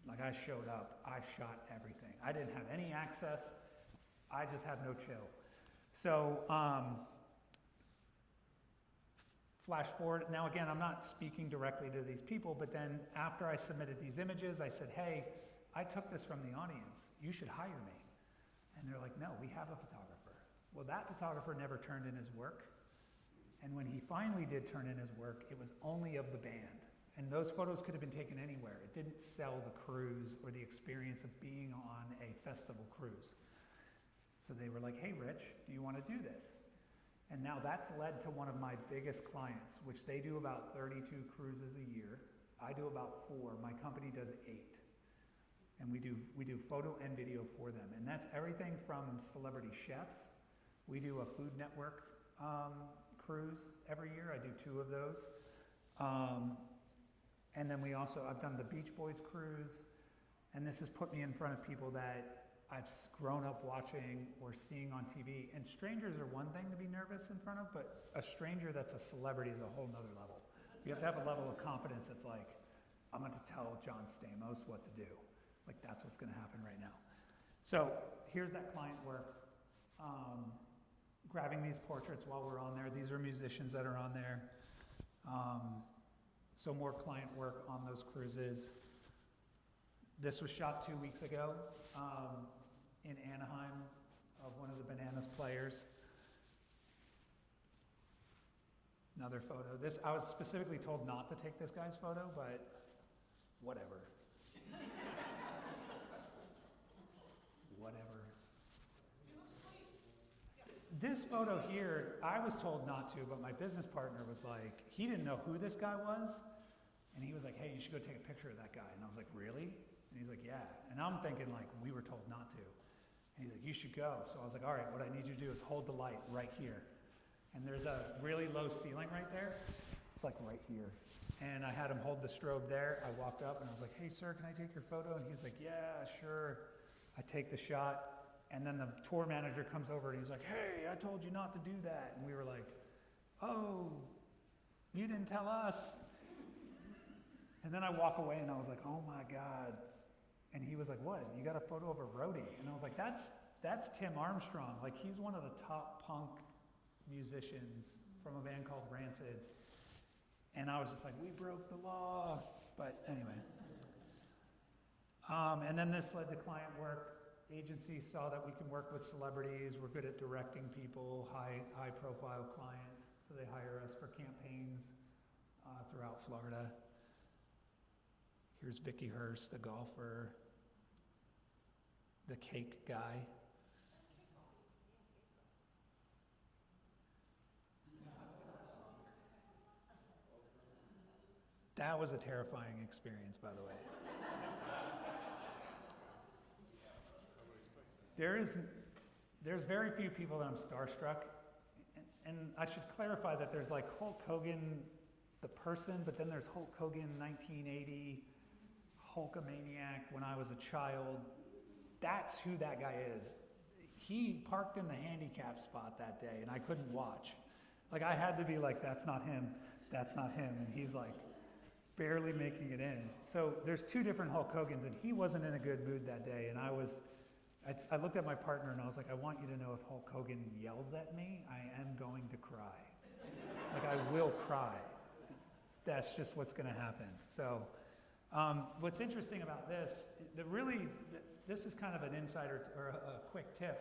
Like I showed up. I shot everything. I didn't have any access. I just had no chill. So, flash forward. Now again, I'm not speaking directly to these people, but then after I submitted these images, I said, hey, I took this from the audience. You should hire me. And they're like, no, we have a photographer. Well, that photographer never turned in his work. And when he finally did turn in his work, it was only of the band. And those photos could have been taken anywhere. It didn't sell the cruise or the experience of being on a festival cruise. So they were like, hey, Rich, do you want to do this? And now that's led to one of my biggest clients, which they do about 32 cruises a year. I do about 4. My company does 8. And we do photo and video for them. And that's everything from celebrity chefs. We do a Food Network cruise every year. I do 2 of those. And then I've done the Beach Boys cruise. And this has put me in front of people that I've grown up watching or seeing on TV. And strangers are one thing to be nervous in front of, but a stranger that's a celebrity is a whole nother level. You have to have a level of confidence that's like, I'm going to tell John Stamos what to do. Like, that's what's going to happen right now. So here's that client work. Grabbing these portraits while we're on there. These are musicians that are on there. So more client work on those cruises. This was shot 2 weeks ago in Anaheim of one of the Bananas players. Another photo. I was specifically told not to take this guy's photo, but whatever. Whatever. This photo here, I was told not to, but my business partner was like, he didn't know who this guy was, and he was like, hey, you should go take a picture of that guy. And I was like, really? And he's like, yeah. And I'm thinking like, we were told not to. And he's like, you should go. So I was like, all right, what I need you to do is hold the light right here. And there's a really low ceiling right there. It's like right here. And I had him hold the strobe there. I walked up and I was like, hey, sir, can I take your photo? And he's like, yeah, sure. I take the shot. And then the tour manager comes over and he's like, hey, I told you not to do that. And we were like, oh, you didn't tell us. And then I walk away and I was like, oh my God. And he was like, what? You got a photo of a roadie? And I was like, that's Tim Armstrong. Like, he's one of the top punk musicians from a band called Rancid. And I was just like, we broke the law. But anyway. And then this led to client work. Agencies saw that we can work with celebrities. We're good at directing people, high profile clients. So they hire us for campaigns throughout Florida. Here's Vicky Hurst, the golfer, the cake guy. That was a terrifying experience, by the way. There's very few people that I'm starstruck, and I should clarify that there's like Hulk Hogan, the person, but then there's Hulk Hogan 1980, Hulkamaniac when I was a child. That's who that guy is. He parked in the handicap spot that day, and I couldn't watch. Like, I had to be like, that's not him, and he's like barely making it in. So there's 2 different Hulk Hogans, and he wasn't in a good mood that day, and I looked at my partner and I was like, I want you to know if Hulk Hogan yells at me, I am going to cry. Like, I will cry. That's just what's going to happen. So what's interesting about this, this is kind of an insider or a quick tip.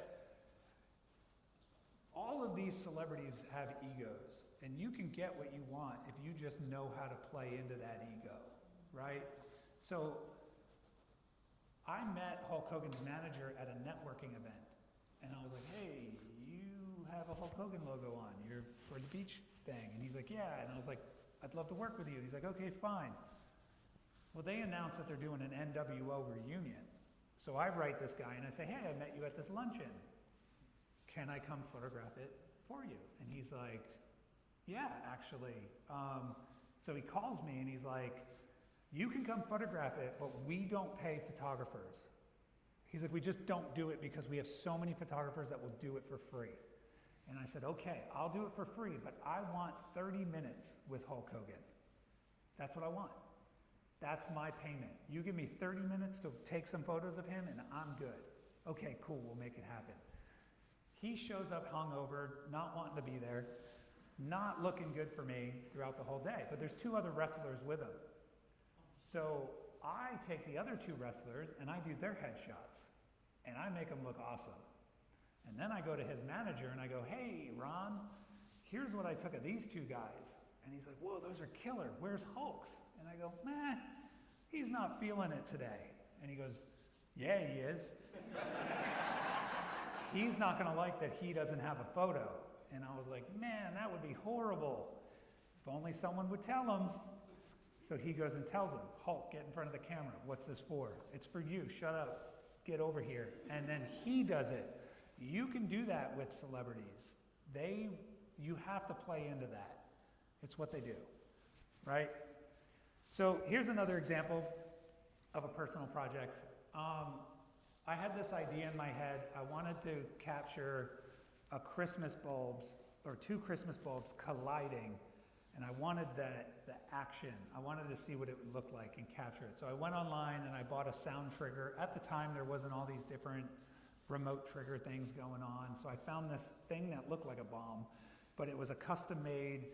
All of these celebrities have egos, and you can get what you want if you just know how to play into that ego, right? So I met Hulk Hogan's manager at a networking event, and I was like, hey, you have a Hulk Hogan logo on. You're for the beach thing. And he's like, yeah. And I was like, I'd love to work with you. And he's like, okay, fine. Well, they announced that they're doing an NWO reunion. So I write this guy, and I say, hey, I met you at this luncheon. Can I come photograph it for you? And he's like, yeah, actually. So he calls me, and he's like, you can come photograph it, but we don't pay photographers. He's like, we just don't do it because we have so many photographers that will do it for free. And I said, okay, I'll do it for free, but I want 30 minutes with Hulk Hogan. That's what I want. That's my payment. You give me 30 minutes to take some photos of him, and I'm good. Okay, cool, we'll make it happen. He shows up hungover, not wanting to be there, not looking good for me throughout the whole day, but there's 2 other wrestlers with him. So I take the other two wrestlers and I do their headshots. And I make them look awesome. And then I go to his manager and I go, hey, Ron, here's what I took of these two guys. And he's like, whoa, those are killer. Where's Hulks? And I go, meh, he's not feeling it today. And he goes, yeah, he is. He's not going to like that he doesn't have a photo. And I was like, man, that would be horrible. If only someone would tell him. So he goes and tells him, Hulk, get in front of the camera. What's this for? It's for you. Shut up. Get over here. And then he does it. You can do that with celebrities. You have to play into that. It's what they do, right? So here's another example of a personal project. I had this idea in my head. I wanted to capture a Christmas bulbs, or two Christmas bulbs colliding, and I wanted the action. I wanted to see what it would look like and capture it. So I went online and I bought a sound trigger. At the time, there wasn't all these different remote trigger things going on. So I found this thing that looked like a bomb, but it was a custom-made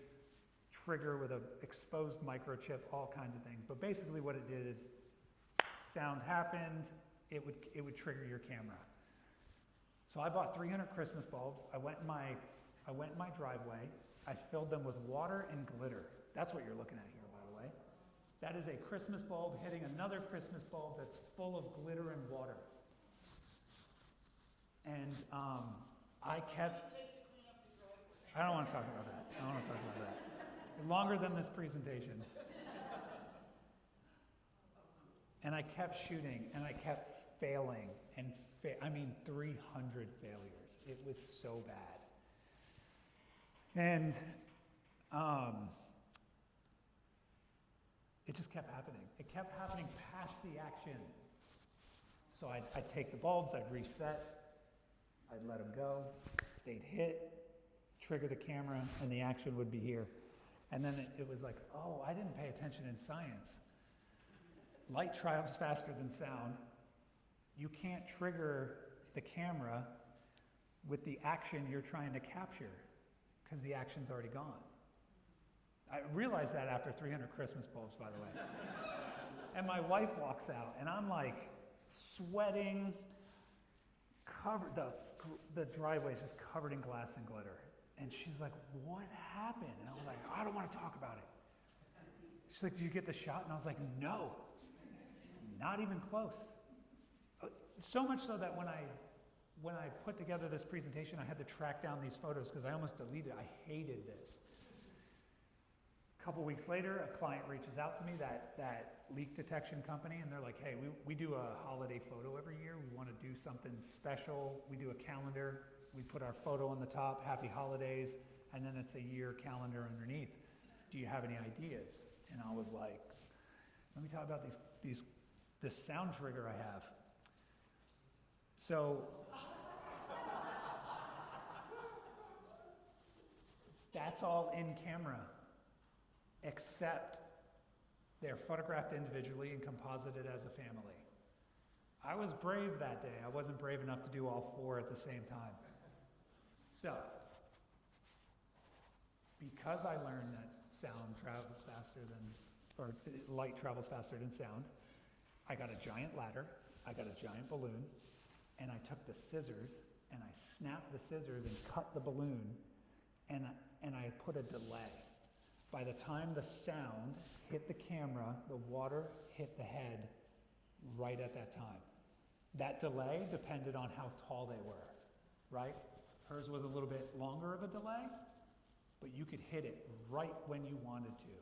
trigger with an exposed microchip, all kinds of things. But basically what it did is, sound happened, it would trigger your camera. So I bought 300 Christmas bulbs. I went in my driveway. I filled them with water and glitter. That's what you're looking at here, by the way. That is a Christmas bulb hitting another Christmas bulb that's full of glitter and water. And I don't want to talk about that. I don't want to talk about that. Longer than this presentation. And I kept shooting, and I kept failing, and 300 failures. It was so bad. And it just kept happening. It kept happening past the action. So I'd take the bulbs, I'd reset, I'd let them go, they'd hit, trigger the camera, and the action would be here. And then it was like, oh, I didn't pay attention in science. Light travels faster than sound. You can't trigger the camera with the action you're trying to capture because the action's already gone. I realized that after 300 Christmas bulbs, by the way. And my wife walks out, and I'm like sweating, covered, the driveway's just covered in glass and glitter. And she's like, what happened? And I was like, I don't want to talk about it. She's like, did you get the shot? And I was like, no, not even close. So much so that when I put together this presentation, I had to track down these photos because I almost deleted it. I hated this. A couple weeks later, a client reaches out to me, that leak detection company, and they're like, hey, we do a holiday photo every year. We want to do something special. We do a calendar. We put our photo on the top, Happy Holidays, and then it's a year calendar underneath. Do you have any ideas? And I was like, let me talk about this sound trigger I have. So that's all in camera, except they're photographed individually and composited as a family. I was brave that day. I wasn't brave enough to do all four at the same time. So, because I learned that light travels faster than sound, I got a giant ladder, I got a giant balloon, and I took the scissors, and I snapped the scissors and cut the balloon, and I put a delay. By the time the sound hit the camera, the water hit the head right at that time. That delay depended on how tall they were, right? Hers was a little bit longer of a delay, but you could hit it right when you wanted to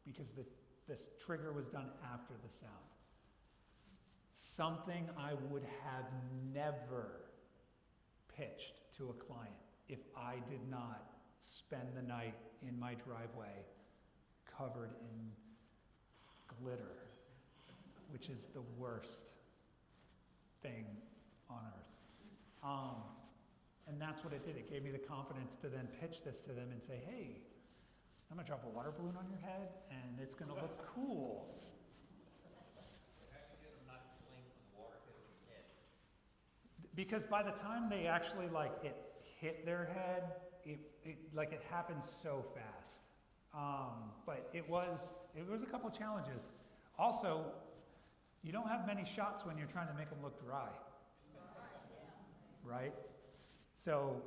because this trigger was done after the sound. Something I would have never pitched to a client if I did not spend the night in my driveway covered in glitter, which is the worst thing on earth. And that's what it did. It gave me the confidence to then pitch this to them and say, hey, I'm going to drop a water balloon on your head, and it's going to look cool. How do you get them not to blink when the water hits your head? Because by the time they actually, it hit their head, it happened so fast. But it was a couple challenges. Also, You don't have many shots when you're trying to make them look dry. Right? So,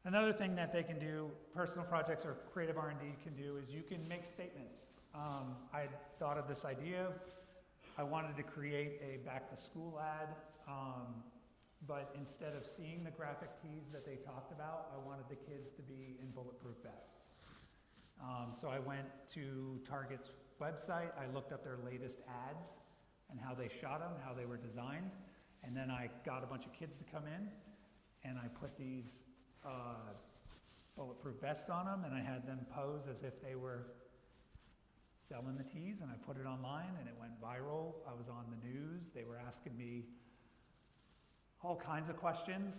another thing that they can do, personal projects or creative R&D can do, is you can make statements. I had thought of this idea. I wanted to create a back-to-school ad, but instead of seeing the graphic tees that they talked about, I wanted the kids to be in bulletproof vests. So I went to Target's website, I looked up their latest ads and how they shot them, how they were designed, and then I got a bunch of kids to come in, and I put these bulletproof vests on them, and I had them pose as if they were selling the tees, and I put it online, and it went viral. I was on the news. They were asking me all kinds of questions.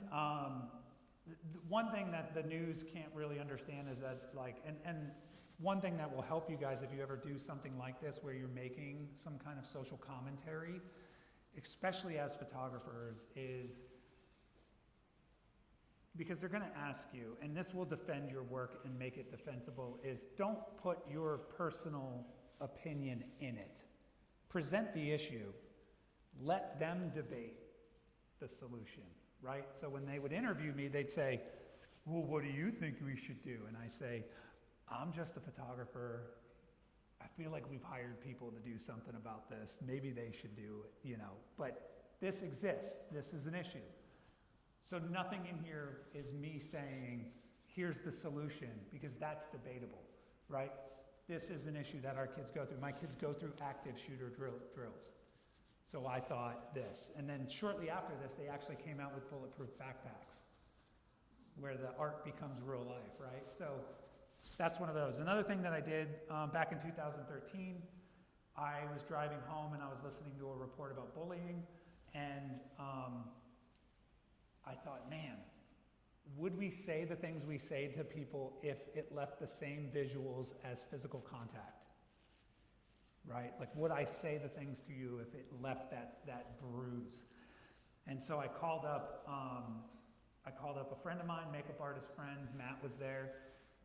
One thing that the news can't really understand is that, like, and one thing that will help you guys if you ever do something like this where you're making some kind of social commentary, especially as photographers, is because they're going to ask you, and this will defend your work and make it defensible, is don't put your personal opinion in it. Present the issue. Let them debate the solution, right? So when they would interview me, they'd say, well, what do you think we should do? And I say, I'm just a photographer. I feel like we've hired people to do something about this. Maybe they should do it, you know. But this exists. This is an issue. So nothing in here is me saying, here's the solution, because that's debatable, right? This is an issue that our kids go through. My kids go through active shooter drills. So I thought this. And then shortly after this, they actually came out with bulletproof backpacks, where the art becomes real life, right? So that's one of those. Another thing that I did back in 2013, I was driving home and I was listening to a report about bullying, and I thought, man, would we say the things we say to people if it left the same visuals as physical contact? Right? Like, would I say the things to you if it left that bruise? And so I called up a friend of mine, makeup artist friend, Matt was there,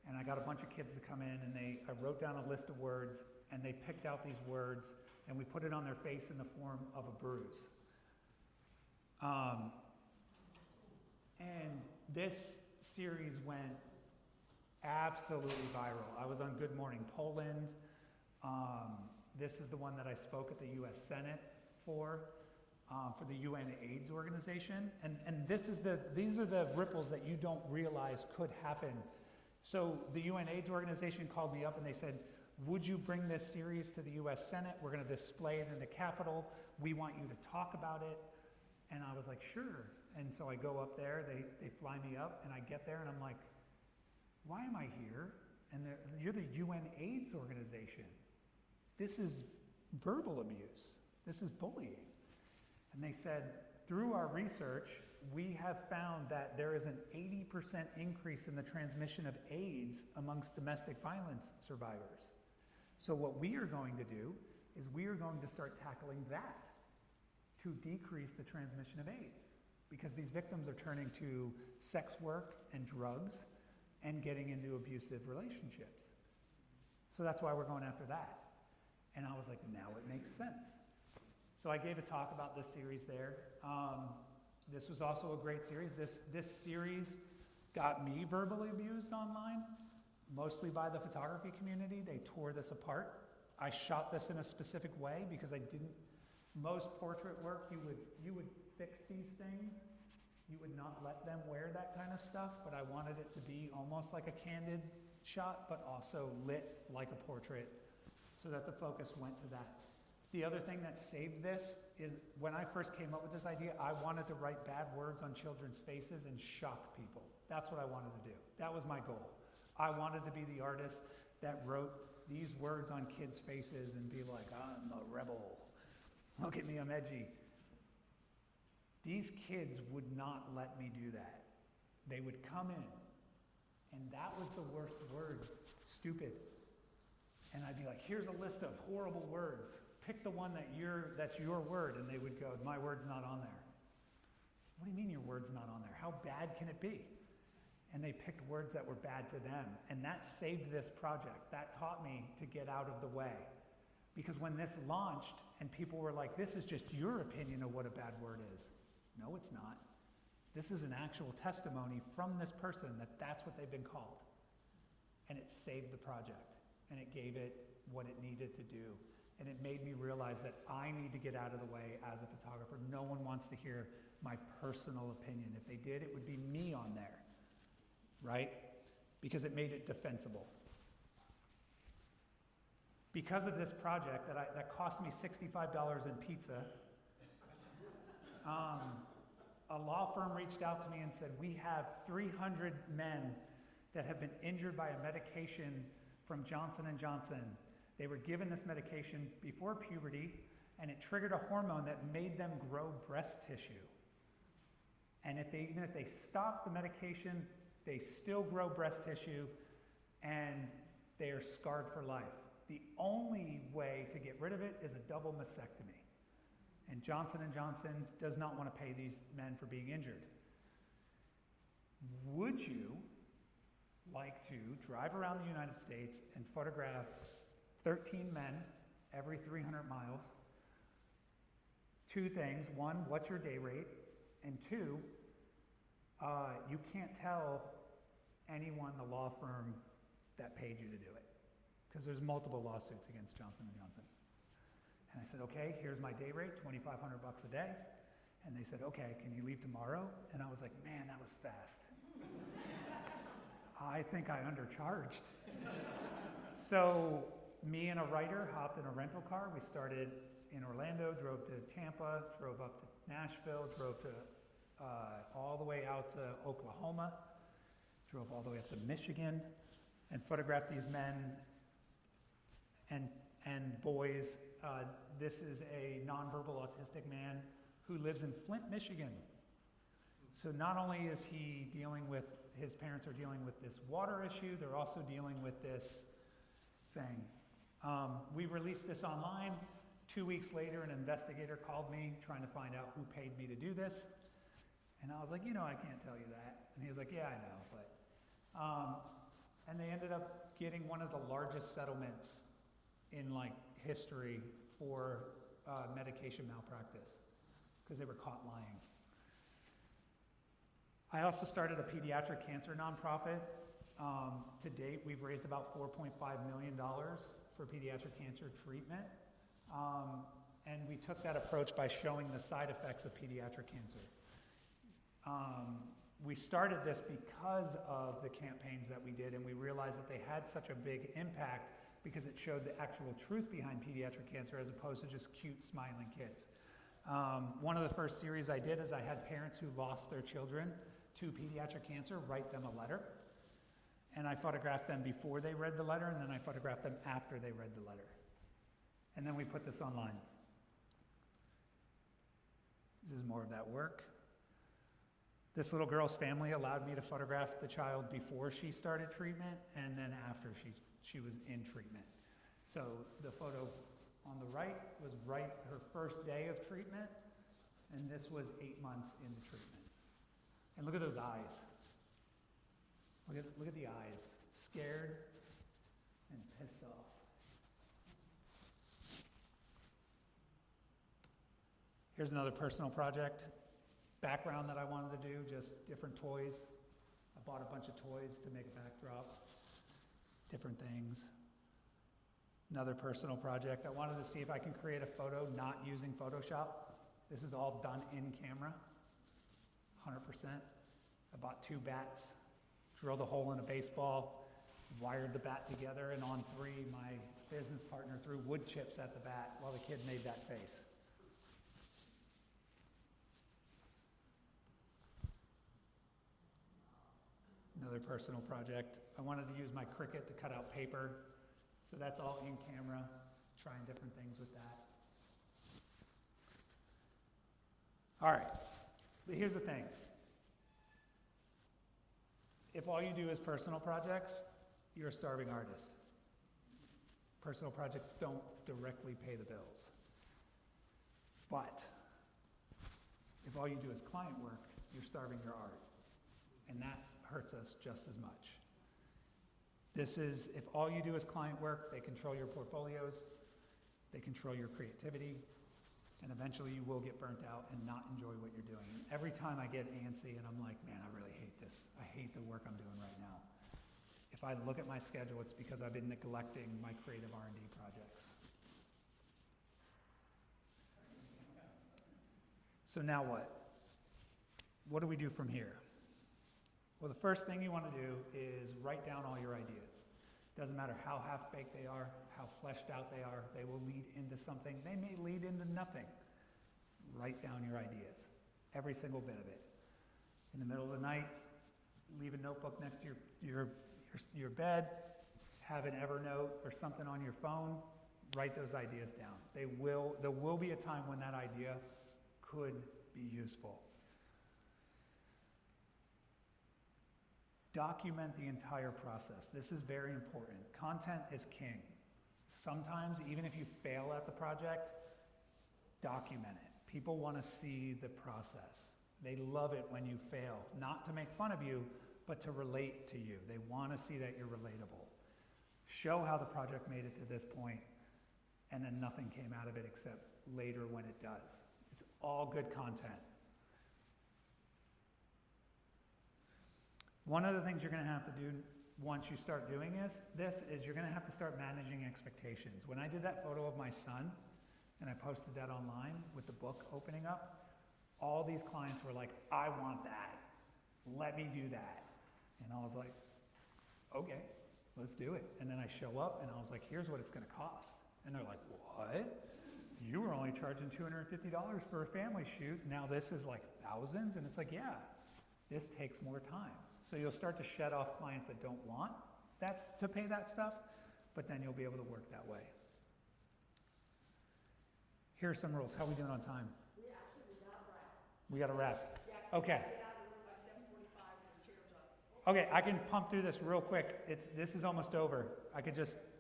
and I got a bunch of kids to come in, and I wrote down a list of words, and they picked out these words, and we put it on their face in the form of a bruise. And this series went absolutely viral. I was on Good Morning Poland. This is the one that I spoke at the U.S. Senate for the UN AIDS organization. And these are the ripples that you don't realize could happen. So the UN AIDS organization called me up and they said, would you bring this series to the U.S. Senate? We're going to display it in the Capitol. We want you to talk about it. And I was like, sure. And so I go up there, they fly me up, and I get there, and I'm like, why am I here? And you're the UN AIDS organization. This is verbal abuse. This is bullying. And they said, through our research, we have found that there is an 80% increase in the transmission of AIDS amongst domestic violence survivors. So what we are going to do is we are going to start tackling that to decrease the transmission of AIDS, because these victims are turning to sex work and drugs and getting into abusive relationships. So that's why we're going after that. And I was like, now it makes sense. So I gave a talk about this series there. This was also a great series. This series got me verbally abused online, mostly by the photography community. They tore this apart. I shot this in a specific way because I didn't. Most portrait work, you would fix these things. You would not let them wear that kind of stuff, but I wanted it to be almost like a candid shot, but also lit like a portrait, so that the focus went to that. The other thing that saved this is when I first came up with this idea, I wanted to write bad words on children's faces and shock people. That's what I wanted to do. That was my goal. I wanted to be the artist that wrote these words on kids' faces and be like, I'm a rebel. Look at me, I'm edgy. These kids would not let me do that. They would come in, and that was the worst word, stupid. And I'd be like, here's a list of horrible words. Pick the one that's your word. And they would go, my word's not on there. What do you mean your word's not on there? How bad can it be? And they picked words that were bad to them. And that saved this project. That taught me to get out of the way. Because when this launched and people were like, this is just your opinion of what a bad word is. No, it's not. This is an actual testimony from this person that that's what they've been called. And it saved the project. And it gave it what it needed to do. And it made me realize that I need to get out of the way as a photographer. No one wants to hear my personal opinion. If they did, it would be me on there, right? Because it made it defensible. Because of this project that cost me $65 in pizza, a law firm reached out to me and said, we have 300 men that have been injured by a medication from Johnson & Johnson. They were given this medication before puberty, and it triggered a hormone that made them grow breast tissue. And even if they stop the medication, they still grow breast tissue, and they are scarred for life. The only way to get rid of it is a double mastectomy. And Johnson & Johnson does not want to pay these men for being injured. Would you like to drive around the United States and photograph 13 men every 300 miles? Two things. One, what's your day rate? And two, you can't tell anyone, the law firm, that paid you to do it. Because there's multiple lawsuits against Johnson & Johnson. And I said, okay, here's my day rate, $2,500 a day. And they said, okay, can you leave tomorrow? And I was like, man, that was fast. I think I undercharged. So me and a writer hopped in a rental car. We started in Orlando, drove to Tampa, drove up to Nashville, drove to all the way out to Oklahoma, drove all the way up to Michigan, and photographed these men and boys. This is a nonverbal autistic man who lives in Flint, Michigan. So not only is he dealing with, his parents are dealing with this water issue, they're also dealing with this thing. We released this online. 2 weeks later, an investigator called me trying to find out who paid me to do this. And I was like, I can't tell you that. And he was like, yeah, I know, but. And they ended up getting one of the largest settlements in history for medication malpractice because they were caught lying. I also started a pediatric cancer nonprofit. To date, we've raised about $4.5 million for pediatric cancer treatment. And we took that approach by showing the side effects of pediatric cancer. We started this because of the campaigns that we did, and we realized that they had such a big impact because it showed the actual truth behind pediatric cancer as opposed to just cute, smiling kids. One of the first series I did is I had parents who lost their children to pediatric cancer write them a letter. And I photographed them before they read the letter, and then I photographed them after they read the letter. And then we put this online. This is more of that work. This little girl's family allowed me to photograph the child before she started treatment and then after she was in treatment. So the photo on the right was her first day of treatment, and this was 8 months into treatment. And look at those eyes. Look at the eyes. Scared and pissed off. Here's another personal project. Background that I wanted to do, just different toys. I bought a bunch of toys to make a backdrop. Different things. Another personal project. I wanted to see if I can create a photo not using Photoshop. This is all done in camera, 100%. I bought 2 bats, drilled a hole in a baseball, wired the bat together, and on 3, my business partner threw wood chips at the bat while the kid made that face. Another personal project. I wanted to use my Cricut to cut out paper, so that's all in camera, trying different things with that. All right, but here's the thing. If all you do is personal projects, you're a starving artist. Personal projects don't directly pay the bills. But if all you do is client work, you're starving your art. And that hurts us just as much. This is, if all you do is client work, they control your portfolios. They control your creativity, and eventually you will get burnt out and not enjoy what you're doing. And every time I get antsy and I'm like, man, I really hate this. I hate the work I'm doing right now. If I look at my schedule, it's because I've been neglecting my creative R&D projects. So now what? What do we do from here? Well, the first thing you want to do is write down all your ideas. Doesn't matter how half-baked they are, how fleshed out they are, they will lead into something. They may lead into nothing. Write down your ideas, every single bit of it. In the middle of the night, leave a notebook next to your bed, have an Evernote or something on your phone, write those ideas down. There will be a time when that idea could be useful. Document the entire process. This is very important. Content is king. Sometimes, even if you fail at the project, document it. People want to see the process. They love it when you fail, not to make fun of you, but to relate to you. They want to see that you're relatable. Show how the project made it to this point, and then nothing came out of it except later when it does. It's all good content. One of the things you're going to have to do once you start doing this is you're going to have to start managing expectations. When I did that photo of my son, and I posted that online with the book opening up, all these clients were like, I want that. Let me do that. And I was like, okay, let's do it. And then I show up and I was like, here's what it's going to cost. And they're like, what? You were only charging $250 for a family shoot. Now this is like thousands. And it's like, yeah, this takes more time. So you'll start to shed off clients that don't want to pay that stuff, but then you'll be able to work that way. Here are some rules. How are we doing on time? We got to wrap. Okay. Okay, I can pump through this real quick. This is almost over.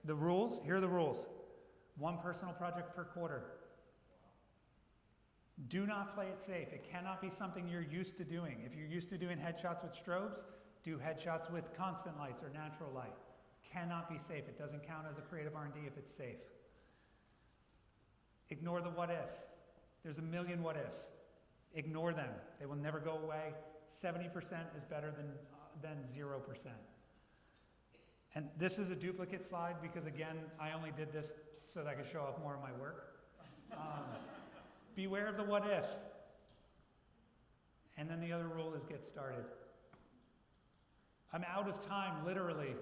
The rules, here are the rules. 1 personal project per quarter. Do not play it safe. It cannot be something you're used to doing. If you're used to doing headshots with strobes, do headshots with constant lights or natural light. Cannot be safe. It doesn't count as a creative R&D if it's safe. Ignore the what ifs. There's a million what ifs. Ignore them. They will never go away. 70% is better than 0%. And this is a duplicate slide because, again, I only did this so that I could show off more of my work. Beware of the what ifs. And then the other rule is get started. I'm out of time, literally.